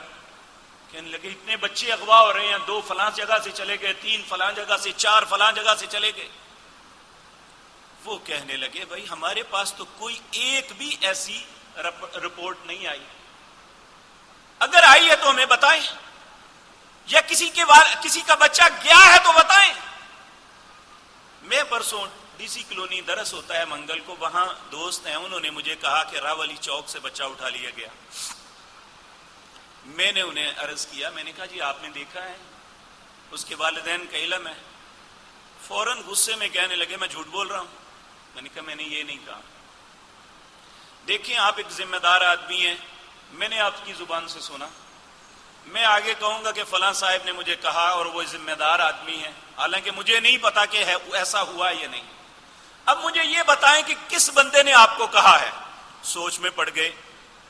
کہنے لگے اتنے بچے اغوا ہو رہے ہیں، 2 فلاں جگہ سے چلے گئے، 3 فلاں جگہ سے، 4 فلاں جگہ سے چلے گئے۔ وہ کہنے لگے بھائی ہمارے پاس تو کوئی ایک بھی ایسی رپورٹ نہیں آئی، اگر آئی ہے تو ہمیں بتائیں، یا کسی کا بچہ گیا ہے تو بتائیں۔ میں پرسوں ڈی سی کلونی درس ہوتا ہے منگل کو، وہاں دوست ہیں، انہوں نے مجھے کہا کہ راولی چوک سے بچہ اٹھا لیا گیا۔ میں نے انہیں عرض کیا، میں نے کہا جی آپ نے دیکھا ہے؟ اس کے والدین کا علم ہے؟ فوراً غصے میں کہنے لگے میں جھوٹ بول رہا ہوں۔ میں نے کہا میں نے یہ نہیں کہا۔ دیکھیں آپ ایک ذمہ دار آدمی ہیں، میں نے آپ کی زبان سے سنا، میں آگے کہوں گا کہ فلاں صاحب نے مجھے کہا اور وہ ذمہ دار آدمی ہے، حالانکہ مجھے نہیں پتا کہ ایسا ہوا یا نہیں۔ اب مجھے یہ بتائیں کہ کس بندے نے آپ کو کہا ہے؟ سوچ میں پڑ گئے،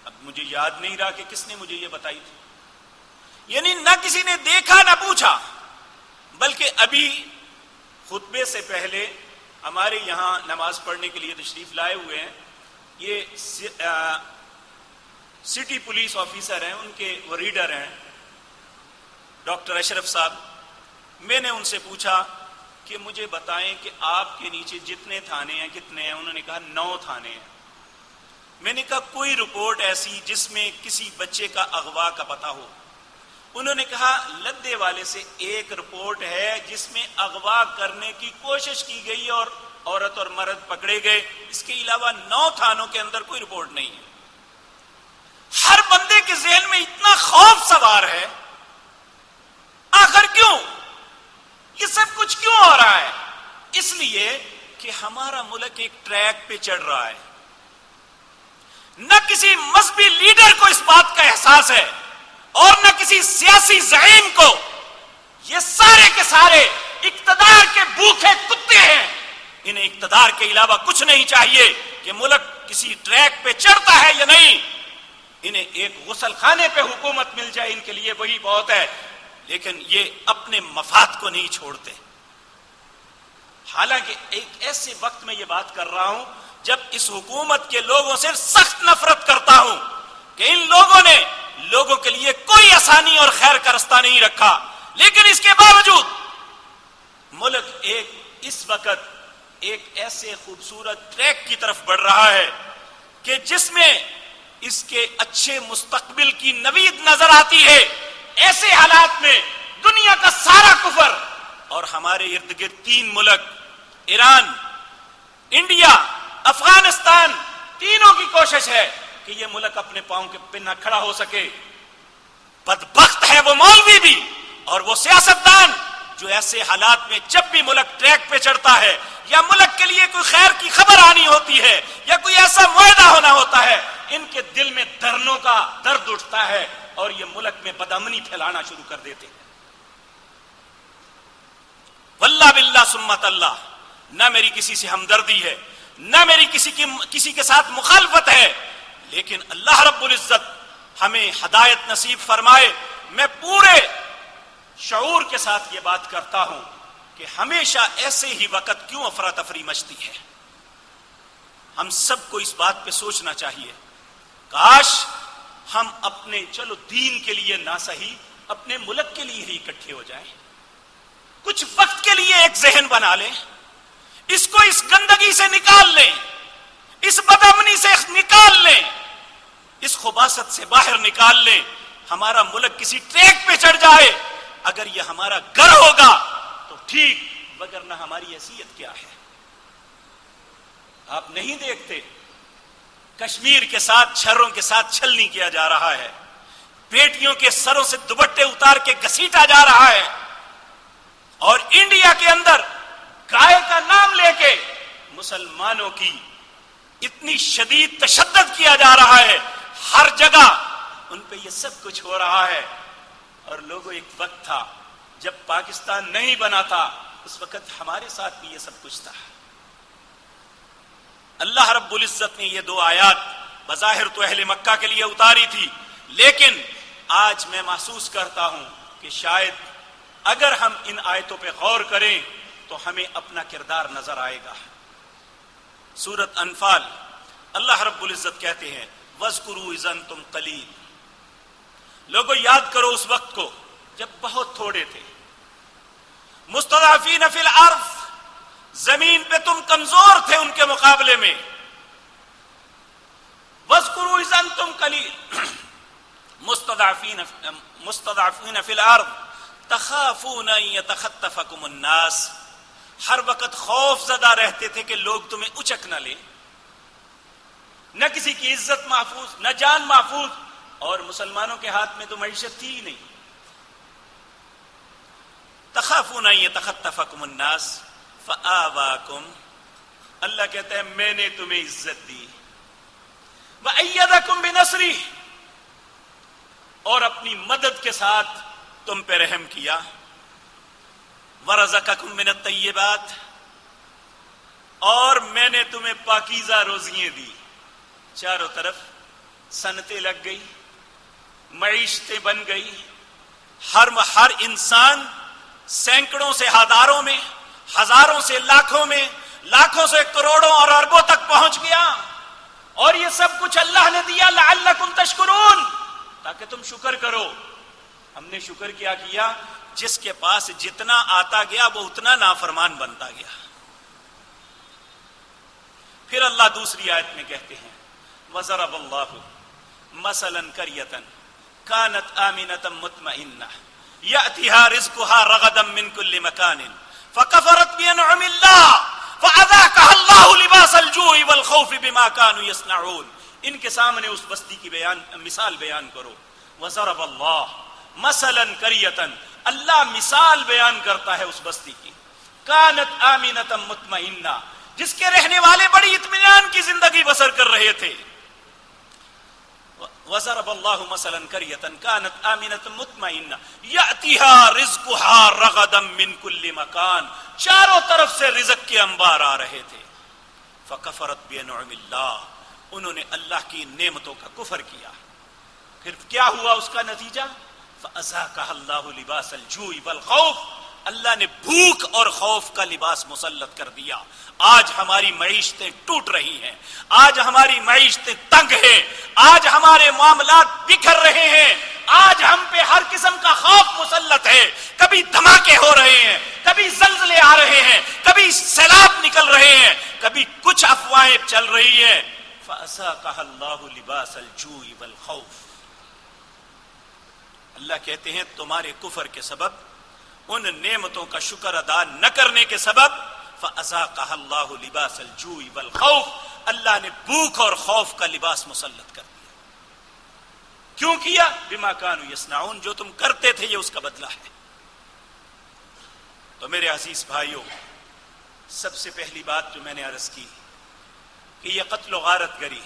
اب مجھے یاد نہیں رہا کہ کس نے مجھے یہ بتائی تھی۔ یعنی نہ کسی نے دیکھا نہ پوچھا، بلکہ ابھی خطبے سے پہلے ہمارے یہاں نماز پڑھنے کے لیے تشریف لائے ہوئے ہیں، یہ سٹی پولیس آفیسر ہیں، ان کے وہ ریڈر ہیں ڈاکٹر اشرف صاحب۔ میں نے ان سے پوچھا کہ مجھے بتائیں کہ آپ کے نیچے جتنے تھانے ہیں کتنے ہیں؟ انہوں نے کہا 9 تھانے ہیں۔ میں نے کہا کوئی رپورٹ ایسی جس میں کسی بچے کا اغوا کا پتہ ہو؟ انہوں نے کہا لدے والے سے ایک رپورٹ ہے جس میں اغوا کرنے کی کوشش کی گئی اور عورت اور مرد پکڑے گئے، اس کے علاوہ 9 تھانوں کے اندر کوئی رپورٹ نہیں ہے۔ ہر بندے کے ذہن میں اتنا خوف سوار ہے، آخر کیوں؟ یہ سب کچھ کیوں ہو رہا ہے؟ اس لیے کہ ہمارا ملک ایک ٹریک پہ چڑھ رہا ہے۔ نہ کسی مذہبی لیڈر کو اس بات کا احساس ہے اور نہ کسی سیاسی زعیم کو۔ یہ سارے کے سارے اقتدار کے بھوکے کتے ہیں، انہیں اقتدار کے علاوہ کچھ نہیں چاہیے کہ ملک کسی ٹریک پہ چڑھتا ہے یا نہیں، انہیں ایک غسل خانے پہ حکومت مل جائے ان کے لیے وہی بہت ہے، لیکن یہ اپنے مفاد کو نہیں چھوڑتے۔ حالانکہ ایک ایسے وقت میں یہ بات کر رہا ہوں جب اس حکومت کے لوگوں سے سخت نفرت کرتا ہوں کہ ان لوگوں نے لوگوں کے لیے کوئی آسانی اور خیر کا رستہ نہیں رکھا، لیکن اس کے باوجود ملک اس وقت ایک ایسے خوبصورت ٹریک کی طرف بڑھ رہا ہے کہ جس میں اس کے اچھے مستقبل کی نوید نظر آتی ہے. ایسے حالات میں دنیا کا سارا کفر اور ہمارے ارد گرد 3 ملک ایران، انڈیا، افغانستان، تینوں کی کوشش ہے کہ یہ ملک اپنے پاؤں پہ نہ کھڑا ہو سکے. بدبخت ہے وہ مولوی بھی اور وہ سیاستدان جو ایسے حالات میں جب بھی ملک ٹریک پہ چڑھتا ہے یا ملک کے لیے کوئی خیر کی خبر آنی ہوتی ہے یا کوئی ایسا معاہدہ ہونا ہوتا ہے، ان کے دل میں دھرنوں کا درد اٹھتا ہے اور یہ ملک میں بدامنی پھیلانا شروع کر دیتے ہیں. واللہ باللہ سمت اللہ، نہ میری کسی سے ہمدردی ہے، نہ میری کسی کے ساتھ مخالفت ہے، لیکن اللہ رب العزت ہمیں ہدایت نصیب فرمائے. میں پورے شعور کے ساتھ یہ بات کرتا ہوں کہ ہمیشہ ایسے ہی وقت کیوں افراتفری مچتی ہے. ہم سب کو اس بات پہ سوچنا چاہیے، کاش ہم اپنے چلو دین کے لیے نہ صحیح اپنے ملک کے لیے ہی اکٹھے ہو جائیں. کچھ وقت کے لیے ایک ذہن بنا لیں، اس کو اس گندگی سے نکال لیں، اس بدامنی سے نکال لیں، اس خباثت سے باہر نکال لیں. ہمارا ملک کسی ٹریک پہ چڑھ جائے، اگر یہ ہمارا گھر ہوگا تو ٹھیک، وگرنہ ہماری حیثیت کیا ہے؟ آپ نہیں دیکھتے کشمیر کے ساتھ چھروں کے ساتھ چھلنی کیا جا رہا ہے، بیٹیوں کے سروں سے دوپٹے اتار کے گھسیٹا جا رہا ہے، اور انڈیا کے اندر گائے کا نام لے کے مسلمانوں کی اتنی شدید تشدد کیا جا رہا ہے. ہر جگہ ان پہ یہ سب کچھ ہو رہا ہے. اور لوگوں، ایک وقت تھا جب پاکستان نہیں بنا تھا، اس وقت ہمارے ساتھ بھی یہ سب کچھ تھا. اللہ رب العزت نے یہ 2 آیات بظاہر تو اہل مکہ کے لیے اتاری تھی، لیکن آج میں محسوس کرتا ہوں کہ شاید اگر ہم ان آیتوں پہ غور کریں تو ہمیں اپنا کردار نظر آئے گا. سورۃ انفال اللہ رب العزت کہتے ہیں وَاذْكُرُوا إِذْ أَنْتُمْ قَلِيلٌ، لوگوں یاد کرو اس وقت کو جب بہت تھوڑے تھے. مستضعفین فی الارض، زمین پہ تم کمزور تھے ان کے مقابلے میں. وَاذْكُرُوا إِذْ أَنْتُمْ قَلِيلٌ مستضعفین فی الارض تخافون ان يتخطفكم الناس، ہر وقت خوف زدہ رہتے تھے کہ لوگ تمہیں اچک نہ لیں. نہ کسی کی عزت محفوظ، نہ جان محفوظ، اور مسلمانوں کے ہاتھ میں تو معیشت تھی ہی نہیں. تخافون ان يتخطفكم الناس فآواكم، اللہ کہتا ہے میں نے تمہیں عزت دی. وأيدكم بنصره، اور اپنی مدد کے ساتھ تم پہ رحم کیا. ورزقکم من الطیبات، اور میں نے تمہیں پاکیزہ روزیاں دی. چاروں طرف صنعتیں لگ گئی، معیشتیں بن گئی، ہر انسان سینکڑوں سے ہزاروں میں، ہزاروں سے لاکھوں میں، لاکھوں سے کروڑوں اور اربوں تک پہنچ گیا. اور یہ سب کچھ اللہ نے دیا لعلکم تشکرون، تاکہ تم شکر کرو. ہم نے شکر کیا کیا؟ جس کے پاس جتنا آتا گیا وہ اتنا نافرمان بنتا گیا. پھر اللہ دوسری آیت میں کہتے ہیں وَضَرَبَ اللَّهُ مَثَلًا قَرْيَةً كَانَتْ آمِنَةً مُطْمَئِنَّةً يَأْتِهَا رِزْقُهَا رَغَدًا مِّن كُلِّ مَكَانٍ فَكَفَرَتْ بِأَنْعُمِ اللَّهِ فَأَذَاقَهَا اللَّهُ لِبَاسَ الْجُوعِ وَالْخَوْفِ بِمَا كَانُوا يَصْنَعُونَ. ان کے سامنے اس بستی کی مثال بیان کرو. وَضَرَبَ اللَّهُ مَثَلًا قَرْيَةً، اللہ مثال بیان کرتا ہے اس بستی کی. كَانَتْ آمِنَةً مُطْمَئِنَّةً، جس کے رہنے والے بڑی اطمینان کی زندگی بسر کر رہے تھے. وَضَرَبَ اللَّهُ مَثَلًا قَرْيَةً كَانَتْ آمِنَةً مُطْمَئِنَّةً يَأْتِيهَا رِزْقُهَا رَغَدًا مِّن كُلِّ مَكَانٍ، چاروں طرف سے رزق کے انبار آ رہے تھے. فَكَفَرَتْ بِأَنْعُمِ اللَّهِ، انہوں نے اللہ کی نعمتوں کا کفر کیا. پھر کیا ہوا اس کا نتیجہ؟ فَأَذَاقَهَا اللَّهُ لِبَاسَ الْجُوعِ وَالْخَوْفِ، اللہ نے بھوک اور خوف کا لباس مسلط کر دیا. آج ہماری معیشتیں ٹوٹ رہی ہیں، آج ہماری معیشتیں تنگ ہیں، آج ہمارے معاملات بکھر رہے ہیں، آج ہم پہ ہر قسم کا خوف مسلط ہے. کبھی دھماکے ہو رہے ہیں، کبھی زلزلے آ رہے ہیں، کبھی سیلاب نکل رہے ہیں، کبھی کچھ افواہیں چل رہی ہیں. فَأَذَاقَهَا اللَّهُ لِبَاسَ الْجُوعِ وَالْخَوْفِ. اللہ کہتے ہیں تمہارے کفر کے سبب، ان نعمتوں کا شکر ادا نہ کرنے کے سبب، فَأَذَاقَهَا اللَّهُ لِبَاسَ الْجُوعِ وَالْخَوْفِ، اللہ نے بھوک اور خوف کا لباس مسلط کر دیا. کیوں کیا؟ بما كانوا يصنعون، جو تم کرتے تھے یہ اس کا بدلہ ہے. تو میرے عزیز بھائیوں، سب سے پہلی بات جو میں نے عرض کی کہ یہ قتل و غارت گری،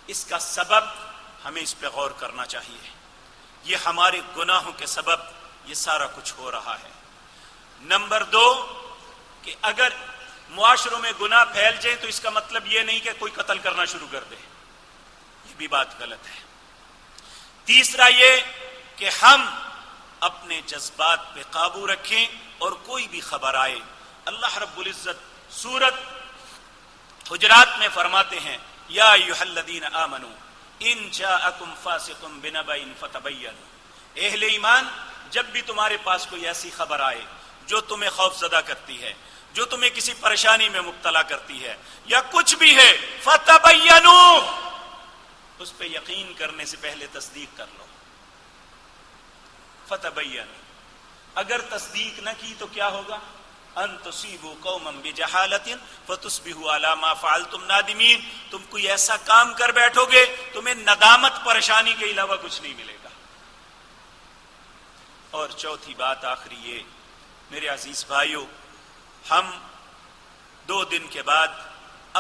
اس کا سبب ہمیں اس پہ غور کرنا چاہیے. یہ ہمارے گناہوں کے سبب یہ سارا کچھ ہو رہا ہے. نمبر 2 کہ اگر معاشروں میں گناہ پھیل جائیں تو اس کا مطلب یہ نہیں کہ کوئی قتل کرنا شروع کر دے، یہ بھی بات غلط ہے. تیسرا یہ کہ ہم اپنے جذبات پہ قابو رکھیں اور کوئی بھی خبر آئے. اللہ رب العزت سورت حجرات میں فرماتے ہیں یا ایھا الذین آمنوا ان جاءکم فاسق بنبأ فتبینوا، اہل ایمان جب بھی تمہارے پاس کوئی ایسی خبر آئے جو تمہیں خوف زدہ کرتی ہے، جو تمہیں کسی پریشانی میں مبتلا کرتی ہے یا کچھ بھی ہے، فتبینوا، اس پہ یقین کرنے سے پہلے تصدیق کر لو. فتبینوا، اگر تصدیق نہ کی تو کیا ہوگا؟ ان تصیبوا قوما بجہالۃ فتصبحوا علی ما فعلتم نادمین، تم کوئی ایسا کام کر بیٹھو گے تمہیں ندامت پریشانی کے علاوہ کچھ نہیں ملے گا. اور چوتھی بات آخری یہ میرے عزیز بھائیوں، ہم 2 دن کے بعد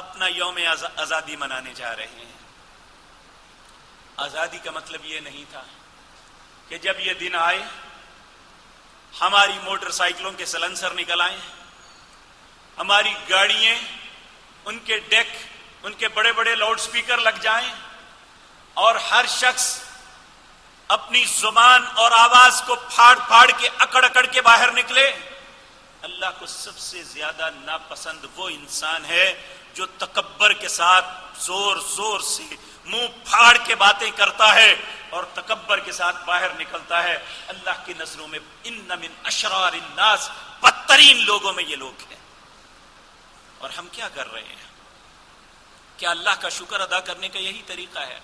اپنا یوم آزادی منانے جا رہے ہیں. آزادی کا مطلب یہ نہیں تھا کہ جب یہ دن آئے ہماری موٹر سائیکلوں کے سلنسر نکل آئیں، ہماری گاڑیاں ان کے ڈیک، ان کے بڑے بڑے لاؤڈ سپیکر لگ جائیں اور ہر شخص اپنی زبان اور آواز کو پھاڑ پھاڑ کے اکڑ اکڑ کے باہر نکلے. اللہ کو سب سے زیادہ ناپسند وہ انسان ہے جو تکبر کے ساتھ زور زور سے منہ پھاڑ کے باتیں کرتا ہے اور تکبر کے ساتھ باہر نکلتا ہے. اللہ کی نظروں میں ان من اشرار الناس، بدترین لوگوں میں یہ لوگ ہیں. اور ہم کیا کر رہے ہیں؟ کیا اللہ کا شکر ادا کرنے کا یہی طریقہ ہے؟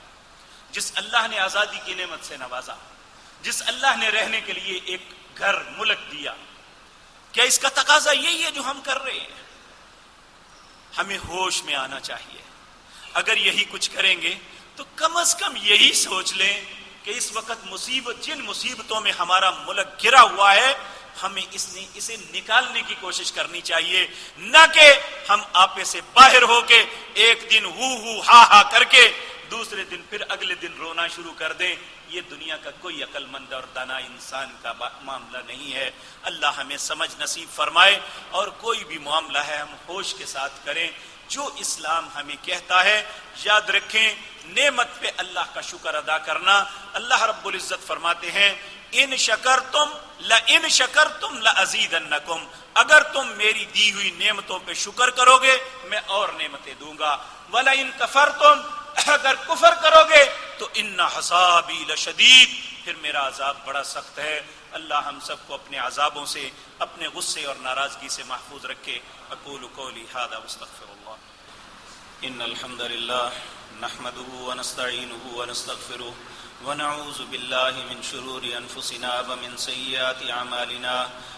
جس اللہ نے آزادی کی نعمت سے نوازا، جس اللہ نے رہنے کے لیے ایک گھر ملک دیا، کیا اس کا تقاضا یہی ہے جو ہم کر رہے ہیں؟ ہمیں ہوش میں آنا چاہیے. اگر یہی کچھ کریں گے تو کم از کم یہی سوچ لیں کہ اس وقت جن مصیبتوں میں ہمارا ملک گرا ہوا ہے، ہمیں اسے نکالنے کی کوشش کرنی چاہیے، نہ کہ ہم آپے سے باہر ہو کے ایک دن ہو ہا ہا کر کے دوسرے دن پھر اگلے دن رونا شروع کر دیں. یہ دنیا کا کوئی عقل مند اور دانا انسان کا معاملہ نہیں ہے. اللہ ہمیں سمجھ نصیب فرمائے اور کوئی بھی معاملہ ہے ہم ہوش کے ساتھ کریں. جو اسلام ہمیں کہتا ہے یاد رکھیں، نعمت پہ اللہ کا شکر ادا کرنا. اللہ رب العزت فرماتے ہیں ان شکرتم لازیدنکم، اگر تم میری دی ہوئی نعمتوں پہ شکر کرو گے میں اور نعمتیں دوں گا. ولئن کفرتم، اگر کفر کرو گے تو ان عذابی لشدید، پھر میرا عذاب بڑا سخت ہے. اللہ ہم سب کو اپنے عذابوں سے، اپنے غصے اور ناراضگی سے محفوظ رکھے. اقول قولی ھذا واستغفر اللہ. ان الحمد للہ نحمده ونستعینه ونستغفره ونعوذ باللہ من شرور انفسنا ومن سیئات اعمالنا،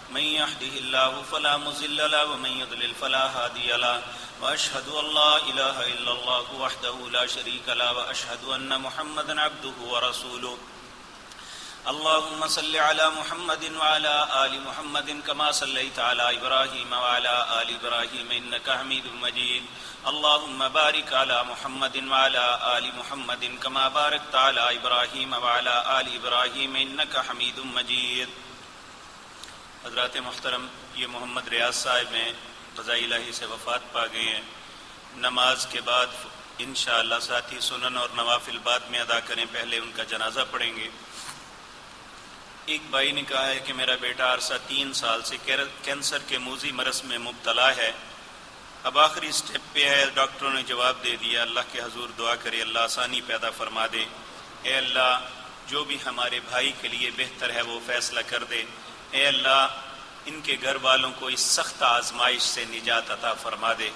من يهده الله فلا مضل له ومن يضلل فلا هادي له، واشهد ان لا اله الا الله وحده لا شريك له واشهد ان محمدا عبده ورسوله. اللهم صل على محمد وعلى آل محمد كما صليت على إبراهيم وعلى آل إبراهيم إنك حميد مجيد. اللهم بارك على محمد وعلى آل محمد كما باركت على إبراهيم وعلى آل إبراهيم إنك حميد مجيد. حضرات محترم، یہ محمد ریاض صاحب ہیں، رضا الہی سے وفات پا گئے ہیں. نماز کے بعد انشاءاللہ ساتھی سنن اور نوافل بعد میں ادا کریں، پہلے ان کا جنازہ پڑھیں گے. ایک بھائی نے کہا ہے کہ میرا بیٹا عرصہ 3 سال سے کینسر کے موذی مرض میں مبتلا ہے، اب آخری سٹیپ پہ ہے. ڈاکٹروں نے جواب دے دیا. اللہ کے حضور دعا کرے اللہ آسانی پیدا فرما دے. اے اللہ جو بھی ہمارے بھائی کے لیے بہتر ہے وہ فیصلہ کر دے. اے اللہ ان کے گھر والوں کو اس سخت آزمائش سے نجات عطا فرما دے.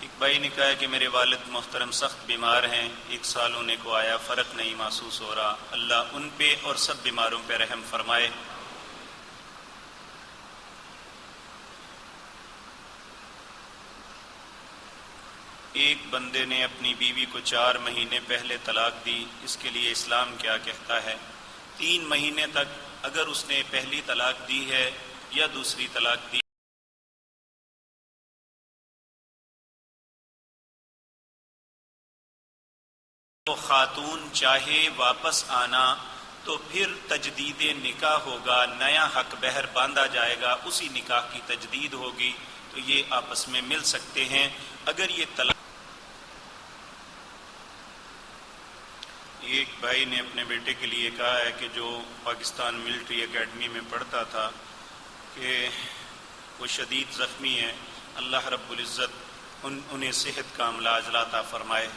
ایک بھائی نے کہا کہ میرے والد محترم سخت بیمار ہیں، 1 سال ہونے کو آیا، فرق نہیں محسوس ہو رہا، اللہ ان پہ اور سب بیماروں پہ رحم فرمائے۔ ایک بندے نے اپنی بیوی کو 4 مہینے پہلے طلاق دی، اس کے لیے اسلام کیا کہتا ہے؟ 3 مہینے تک اگر اس نے پہلی طلاق دی ہے یا دوسری طلاق دی تو خاتون چاہے واپس آنا تو پھر تجدید نکاح ہوگا، نیا حق بہر باندھا جائے گا، اسی نکاح کی تجدید ہوگی، تو یہ آپس میں مل سکتے ہیں۔ اگر یہ طلاق، ایک بھائی نے اپنے بیٹے کے لیے کہا ہے کہ جو پاکستان ملٹری اکیڈمی میں پڑھتا تھا کہ وہ شدید زخمی ہے، اللہ رب العزت انہیں صحت کا عاملہ عطا فرمائے۔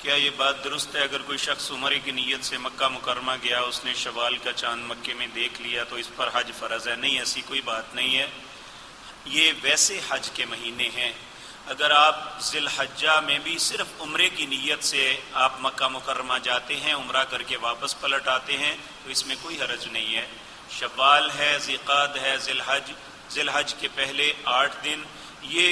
کیا یہ بات درست ہے اگر کوئی شخص عمرے کی نیت سے مکہ مکرمہ گیا، اس نے شوال کا چاند مکے میں دیکھ لیا تو اس پر حج فرض ہے؟ نہیں، ایسی کوئی بات نہیں ہے، یہ ویسے حج کے مہینے ہیں۔ اگر آپ ذی الحجہ میں بھی صرف عمرے کی نیت سے آپ مکہ مکرمہ جاتے ہیں، عمرہ کر کے واپس پلٹ آتے ہیں تو اس میں کوئی حرج نہیں ہے۔ شوال ہے، ذی القعدہ ہے، ذی الحج کے پہلے 8 دن یہ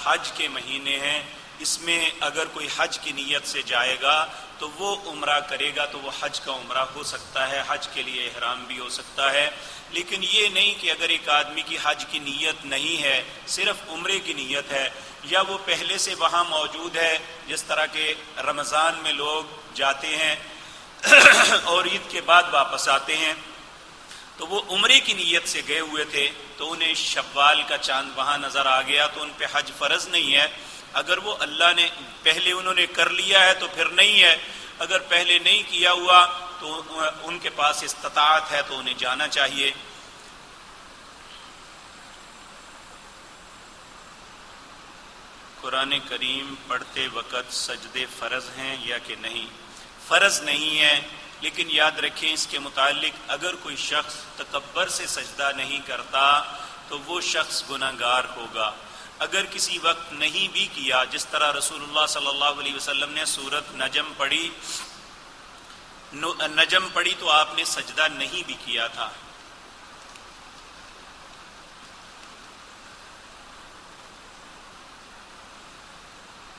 حج کے مہینے ہیں۔ اس میں اگر کوئی حج کی نیت سے جائے گا تو وہ عمرہ کرے گا تو وہ حج کا عمرہ ہو سکتا ہے، حج کے لیے احرام بھی ہو سکتا ہے۔ لیکن یہ نہیں کہ اگر ایک آدمی کی حج کی نیت نہیں ہے، صرف عمرے کی نیت ہے، یا وہ پہلے سے وہاں موجود ہے، جس طرح کہ رمضان میں لوگ جاتے ہیں اور عید کے بعد واپس آتے ہیں، تو وہ عمرے کی نیت سے گئے ہوئے تھے تو انہیں شوال کا چاند وہاں نظر آ گیا تو ان پہ حج فرض نہیں ہے۔ اگر وہ اللہ نے پہلے انہوں نے کر لیا ہے تو پھر نہیں ہے، اگر پہلے نہیں کیا ہوا تو ان کے پاس استطاعت ہے تو انہیں جانا چاہیے۔ قرآن کریم پڑھتے وقت سجدے فرض ہیں یا کہ نہیں؟ فرض نہیں ہے، لیکن یاد رکھیں اس کے متعلق اگر کوئی شخص تکبر سے سجدہ نہیں کرتا تو وہ شخص گناہگار ہوگا۔ اگر کسی وقت نہیں بھی کیا، جس طرح رسول اللہ صلی اللہ علیہ وسلم نے سورۃ نجم پڑھی تو آپ نے سجدہ نہیں بھی کیا تھا۔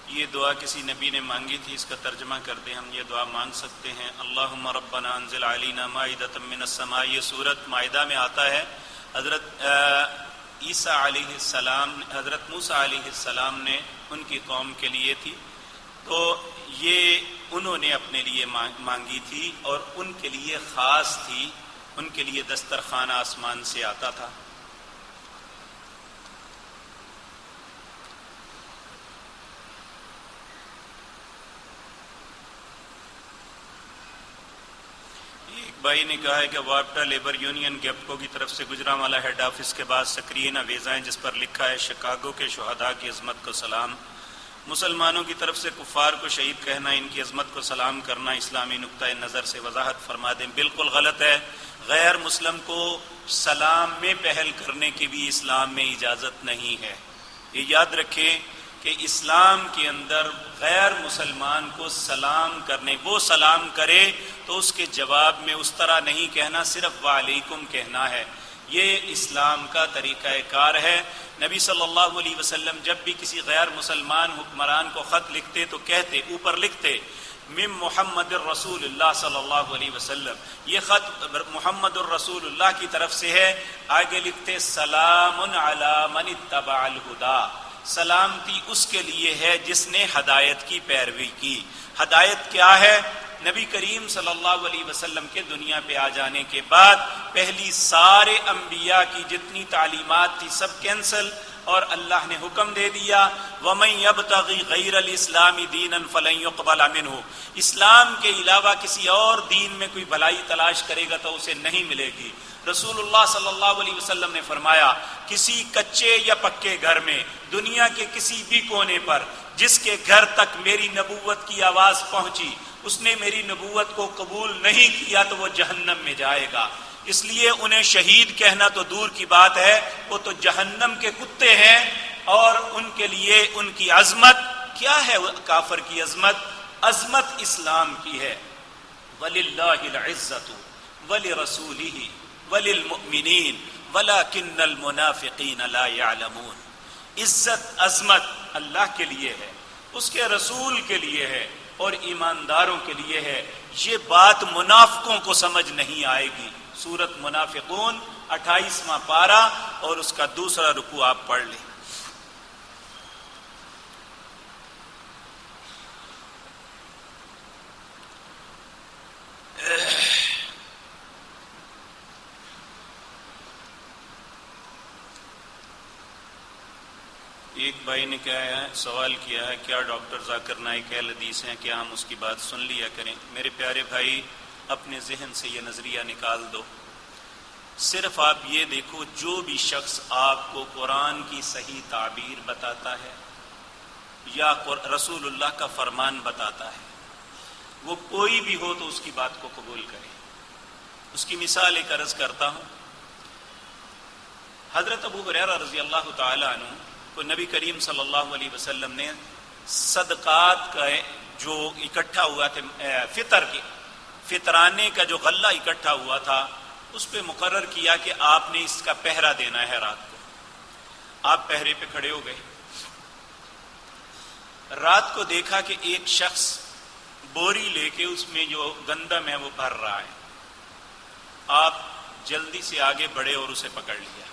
یہ دعا کسی نبی نے مانگی تھی، اس کا ترجمہ کر دیں، ہم یہ دعا مانگ سکتے ہیں۔ اللہم ربنا انزل علینا مائدۃ من السماء، یہ سورۃ مائدہ میں آتا ہے۔ حضرت عیسیٰ علیہ السلام، حضرت موسیٰ علیہ السلام نے ان کی قوم کے لیے تھی، تو یہ انہوں نے اپنے لیے مانگی تھی اور ان کے لیے خاص تھی، ان کے لیے دسترخوان آسمان سے آتا تھا۔ بھائی نے کہا ہے کہ وابٹا لیبر یونین گیپکو کی طرف سے گجرانوالہ ہیڈ آفس کے بعد سکرین ویزا ہیں جس پر لکھا ہے شکاگو کے شہداء کی عظمت کو سلام۔ مسلمانوں کی طرف سے کفار کو شہید کہنا، ان کی عظمت کو سلام کرنا اسلامی نقطۂ نظر سے وضاحت فرما دیں۔ بالکل غلط ہے، غیر مسلم کو سلام میں پہل کرنے کی بھی اسلام میں اجازت نہیں ہے۔ یہ یاد رکھیں کہ اسلام کے اندر غیر مسلمان کو سلام کرنے، وہ سلام کرے تو اس کے جواب میں اس طرح نہیں کہنا، صرف وعلیکم کہنا ہے۔ یہ اسلام کا طریقہ کار ہے۔ نبی صلی اللہ علیہ وسلم جب بھی کسی غیر مسلمان حکمران کو خط لکھتے تو کہتے، اوپر لکھتے من محمد الرسول اللہ صلی اللہ علیہ وسلم، یہ خط محمد الرسول اللہ کی طرف سے ہے۔ آگے لکھتے سلام علی من اتبع الہدی، سلامتی اس کے لیے ہے جس نے ہدایت کی پیروی کی۔ ہدایت کیا ہے؟ نبی کریم صلی اللہ علیہ وسلم کے دنیا پہ آ جانے کے بعد پہلی سارے انبیاء کی جتنی تعلیمات تھی سب کینسل، اور اللہ نے حکم دے دیا وَمَن يَبْتَغِ غَيْرَ الْإِسْلَامِ دِينًا فَلَن يُقْبَلَ مِنْهُ، اسلام کے علاوہ کسی اور دین میں کوئی بھلائی تلاش کرے گا تو اسے نہیں ملے گی۔ رسول اللہ صلی اللہ علیہ وسلم نے فرمایا کسی کچے یا پکے گھر میں دنیا کے کسی بھی کونے پر جس کے گھر تک میری نبوت کی آواز پہنچی، اس نے میری نبوت کو قبول نہیں کیا تو وہ جہنم میں جائے گا۔ اس لیے انہیں شہید کہنا تو دور کی بات ہے، وہ تو جہنم کے کتے ہیں، اور ان کے لیے ان کی عظمت کیا ہے؟ کافر کی عظمت اسلام کی ہے۔ وَلِلَّهِ الْعِزَّةُ وَلِرَسُولِهِ وَلِلْمُؤْمِنِينَ وَلَكِنَّ الْمُنَافِقِينَ لَا يَعْلَمُونَ۔ عزت عظمت اللہ کے لیے ہے، اس کے رسول کے لیے ہے اور ایمانداروں کے لیے ہے۔ یہ بات منافقوں کو سمجھ نہیں آئے گی۔ سورۃ منافقون 28واں پارہ اور اس کا دوسرا رکوع آپ پڑھ لیں۔ ایک بھائی نے سوال کیا ہے، کیا ڈاکٹر ذاکر نائک اہل حدیث ہیں؟ کیا ہم اس کی بات سن لیا کریں؟ میرے پیارے بھائی، اپنے ذہن سے یہ نظریہ نکال دو۔ صرف آپ یہ دیکھو، جو بھی شخص آپ کو قرآن کی صحیح تعبیر بتاتا ہے یا رسول اللہ کا فرمان بتاتا ہے، وہ کوئی بھی ہو تو اس کی بات کو قبول کرے۔ اس کی مثال ایک عرض کرتا ہوں۔ حضرت ابو ہریرہ رضی اللہ تعالی عنہ کو نبی کریم صلی اللہ علیہ وسلم نے صدقات کا جو اکٹھا ہوا تھا، فطرانے کا جو غلہ اکٹھا ہوا تھا، اس پہ مقرر کیا کہ آپ نے اس کا پہرا دینا ہے رات کو۔ آپ پہرے پہ کھڑے ہو گئے۔ رات کو دیکھا کہ ایک شخص بوری لے کے اس میں جو گندم ہے وہ بھر رہا ہے۔ آپ جلدی سے آگے بڑھے اور اسے پکڑ لیا۔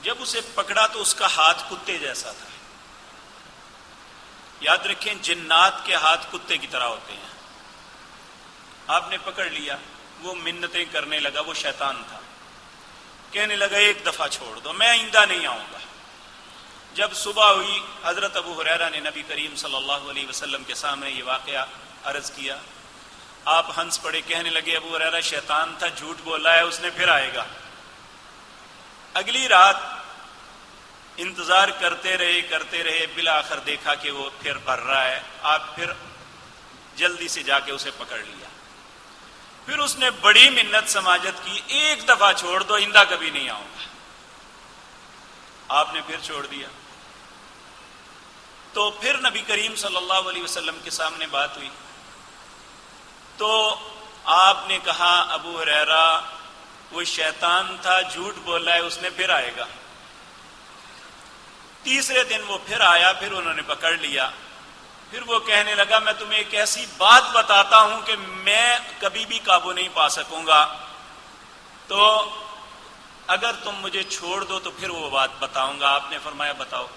جب اسے پکڑا تو اس کا ہاتھ کتے جیسا تھا۔ یاد رکھیں، جنات کے ہاتھ کتے کی طرح ہوتے ہیں۔ آپ نے پکڑ لیا، وہ منتیں کرنے لگا، وہ شیطان تھا۔ کہنے لگا ایک دفعہ چھوڑ دو، میں آئندہ نہیں آؤں گا۔ جب صبح ہوئی، حضرت ابو ہریرہ نے نبی کریم صلی اللہ علیہ وسلم کے سامنے یہ واقعہ عرض کیا۔ آپ ہنس پڑے، کہنے لگے ابو ہریرہ شیطان تھا، جھوٹ بولا ہے، اس نے پھر آئے گا۔ اگلی رات انتظار کرتے رہے، بالآخر دیکھا کہ وہ پھر بھر رہا ہے۔ آپ پھر جلدی سے جا کے اسے پکڑ لیا۔ پھر اس نے بڑی منت سماجت کی، ایک دفعہ چھوڑ دو، آئندہ کبھی نہیں آؤں گا۔ آپ نے پھر چھوڑ دیا۔ تو پھر نبی کریم صلی اللہ علیہ وسلم کے سامنے بات ہوئی تو آپ نے کہا ابو ہریرہ وہ شیطان تھا، جھوٹ بولا ہے، اس نے پھر آئے گا۔ تیسرے دن وہ پھر آیا، پھر انہوں نے پکڑ لیا۔ پھر وہ کہنے لگا میں تمہیں ایک ایسی بات بتاتا ہوں کہ میں کبھی بھی قابو نہیں پا سکوں گا، تو اگر تم مجھے چھوڑ دو تو پھر وہ بات بتاؤں گا۔ آپ نے فرمایا بتاؤ۔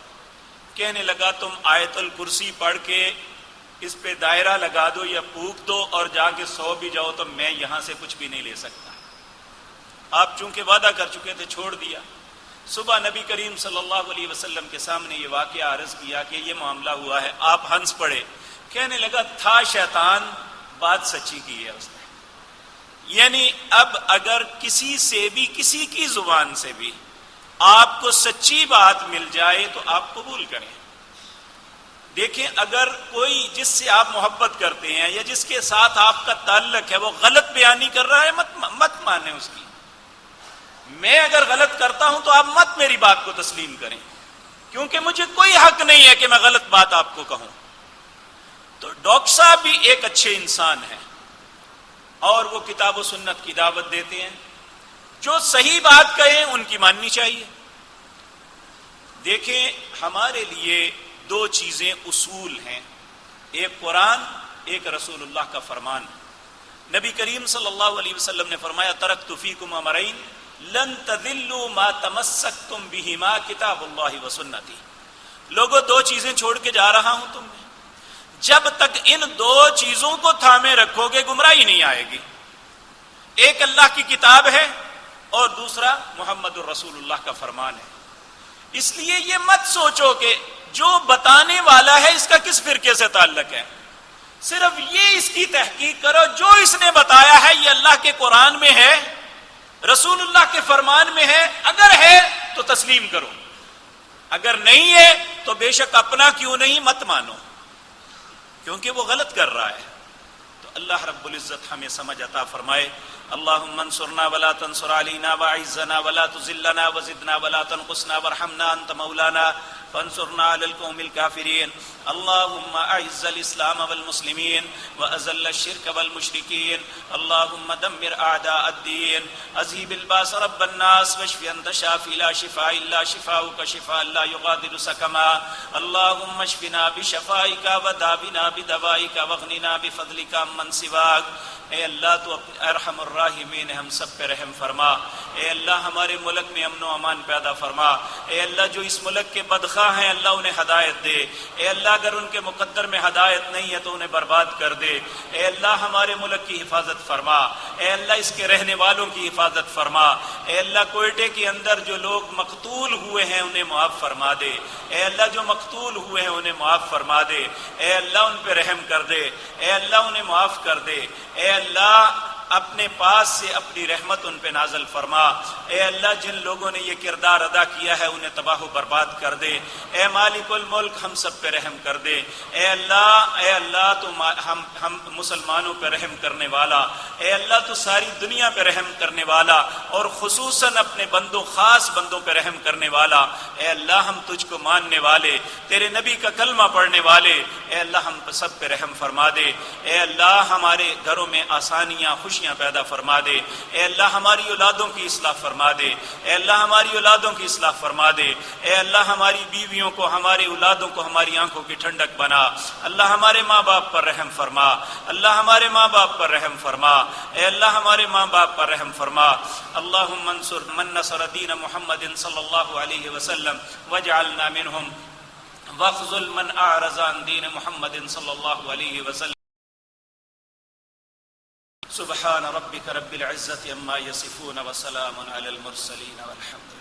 کہنے لگا تم آیت الکرسی پڑھ کے اس پہ دائرہ لگا دو یا پھونک دو اور جا کے سو بھی جاؤ تو میں یہاں سے کچھ بھی نہیں لے سکتا۔ آپ چونکہ وعدہ کر چکے تھے، چھوڑ دیا۔ صبح نبی کریم صلی اللہ علیہ وسلم کے سامنے یہ واقعہ عرض کیا کہ یہ معاملہ ہوا ہے۔ آپ ہنس پڑے، کہنے لگا تھا شیطان، بات سچی کی ہے اس نے۔ یعنی اب اگر کسی سے بھی، کسی کی زبان سے بھی آپ کو سچی بات مل جائے تو آپ قبول کریں۔ دیکھیں، اگر کوئی جس سے آپ محبت کرتے ہیں یا جس کے ساتھ آپ کا تعلق ہے وہ غلط بیانی کر رہا ہے، مت مانیں اس کی۔ میں اگر غلط کرتا ہوں تو آپ مت میری بات کو تسلیم کریں، کیونکہ مجھے کوئی حق نہیں ہے کہ میں غلط بات آپ کو کہوں۔ تو ڈاکٹر صاحب بھی ایک اچھے انسان ہیں اور وہ کتاب و سنت کی دعوت دیتے ہیں، جو صحیح بات کہیں ان کی ماننی چاہیے۔ دیکھیں، ہمارے لیے دو چیزیں اصول ہیں، ایک قرآن، ایک رسول اللہ کا فرمان۔ نبی کریم صلی اللہ علیہ وسلم نے فرمایا ترکت فیکم امرین لن تضلوا ما تمسکتم بہما کتاب اللہ و سنتی۔ لوگوں، دو چیزیں چھوڑ کے جا رہا ہوں تم میں، جب تک ان دو چیزوں کو تھامے رکھو گے گمراہی نہیں آئے گی۔ ایک اللہ کی کتاب ہے اور دوسرا محمد الرسول اللہ کا فرمان ہے۔ اس لیے یہ مت سوچو کہ جو بتانے والا ہے اس کا کس فرقے سے تعلق ہے، صرف یہ اس کی تحقیق کرو جو اس نے بتایا ہے یہ اللہ کے قرآن میں ہے، رسول اللہ کے فرمان میں ہے، اگر ہے تو تسلیم کرو، اگر نہیں ہے تو بے شک اپنا کیوں نہیں مت مانو، کیونکہ وہ غلط کر رہا ہے۔ تو اللہ رب العزت ہمیں سمجھ عطا فرمائے. اللهم انصرنا ولا تنصر علينا واعزنا ولا تذلنا وزدنا ولا تنقصنا وارحمنا انت مولانا فانصرنا على القوم الكافرين. اللهم اعز الاسلام والمسلمين واذل الشرك والمشركين. اللهم دمر اعداء الدين. اذهب الباس رب الناس واشف انت شافي لا شفاء الا شفاؤك شفاء لا يغادر سقما. اللهم اشفنا بشفائك وداونا بدوائك واغننا بفضلك عمن سواك. اے اللہ تو اپنے ارحم الراحمین ہم سب پہ رحم فرما. اے اللہ ہمارے ملک میں امن و امان پیدا فرما. اے اللہ جو اس ملک کے بدخواہ ہیں اللہ انہیں ہدایت دے. اے اللہ اگر ان کے مقدر میں ہدایت نہیں ہے تو انہیں برباد کر دے. اے اللہ ہمارے ملک کی حفاظت فرما. اے اللہ اس کے رہنے والوں کی حفاظت فرما. اے اللہ کوئٹے کے اندر جو لوگ مقتول ہوئے ہیں انہیں معاف فرما دے. اے اللہ جو مقتول ہوئے ہیں انہیں معاف فرما دے. اے اللہ ان پہ رحم کر دے. اے اللہ انہیں معاف کر دے. اے اللہ اپنے پاس سے اپنی رحمت ان پہ نازل فرما. اے اللہ جن لوگوں نے یہ کردار ادا کیا ہے انہیں تباہ و برباد کر دے. اے مالک الملک ہم سب پہ رحم کر دے. اے اللہ تو ہم مسلمانوں پہ رحم کرنے والا. اے اللہ تو ساری دنیا پہ رحم کرنے والا اور خصوصاً اپنے بندوں خاص بندوں پہ رحم کرنے والا. اے اللہ ہم تجھ کو ماننے والے تیرے نبی کا کلمہ پڑھنے والے اے اللہ ہم سب پہ رحم فرما دے. اے اللہ ہمارے گھروں میں آسانیاں خوشیاں پیدا فرما دے. اے اللہ ہماری اولادوں کی اصلاح فرما دے. اے اللہ ہماری اولادوں کی اصلاح فرما دے. اے اللہ ہماری بیویوں کو ہمارے اولادوں کو ہماری آنکھوں کی ٹھنڈک بنا. اللہ ہمارے ماں باپ پر رحم فرما. اللہ ہمارے ماں باپ پر رحم فرما. اے اللہ ہمارے ماں باپ پر رحم فرما. اللہم انصر من نصر دین محمد صلی اللہ علیہ وسلم واجعلنا منہم واخذل من اعرض عن دین محمد صلی اللہ علیہ وسلم. سبحان ربك رب العزة عما يصفون وسلام على المرسلين والحمد لله.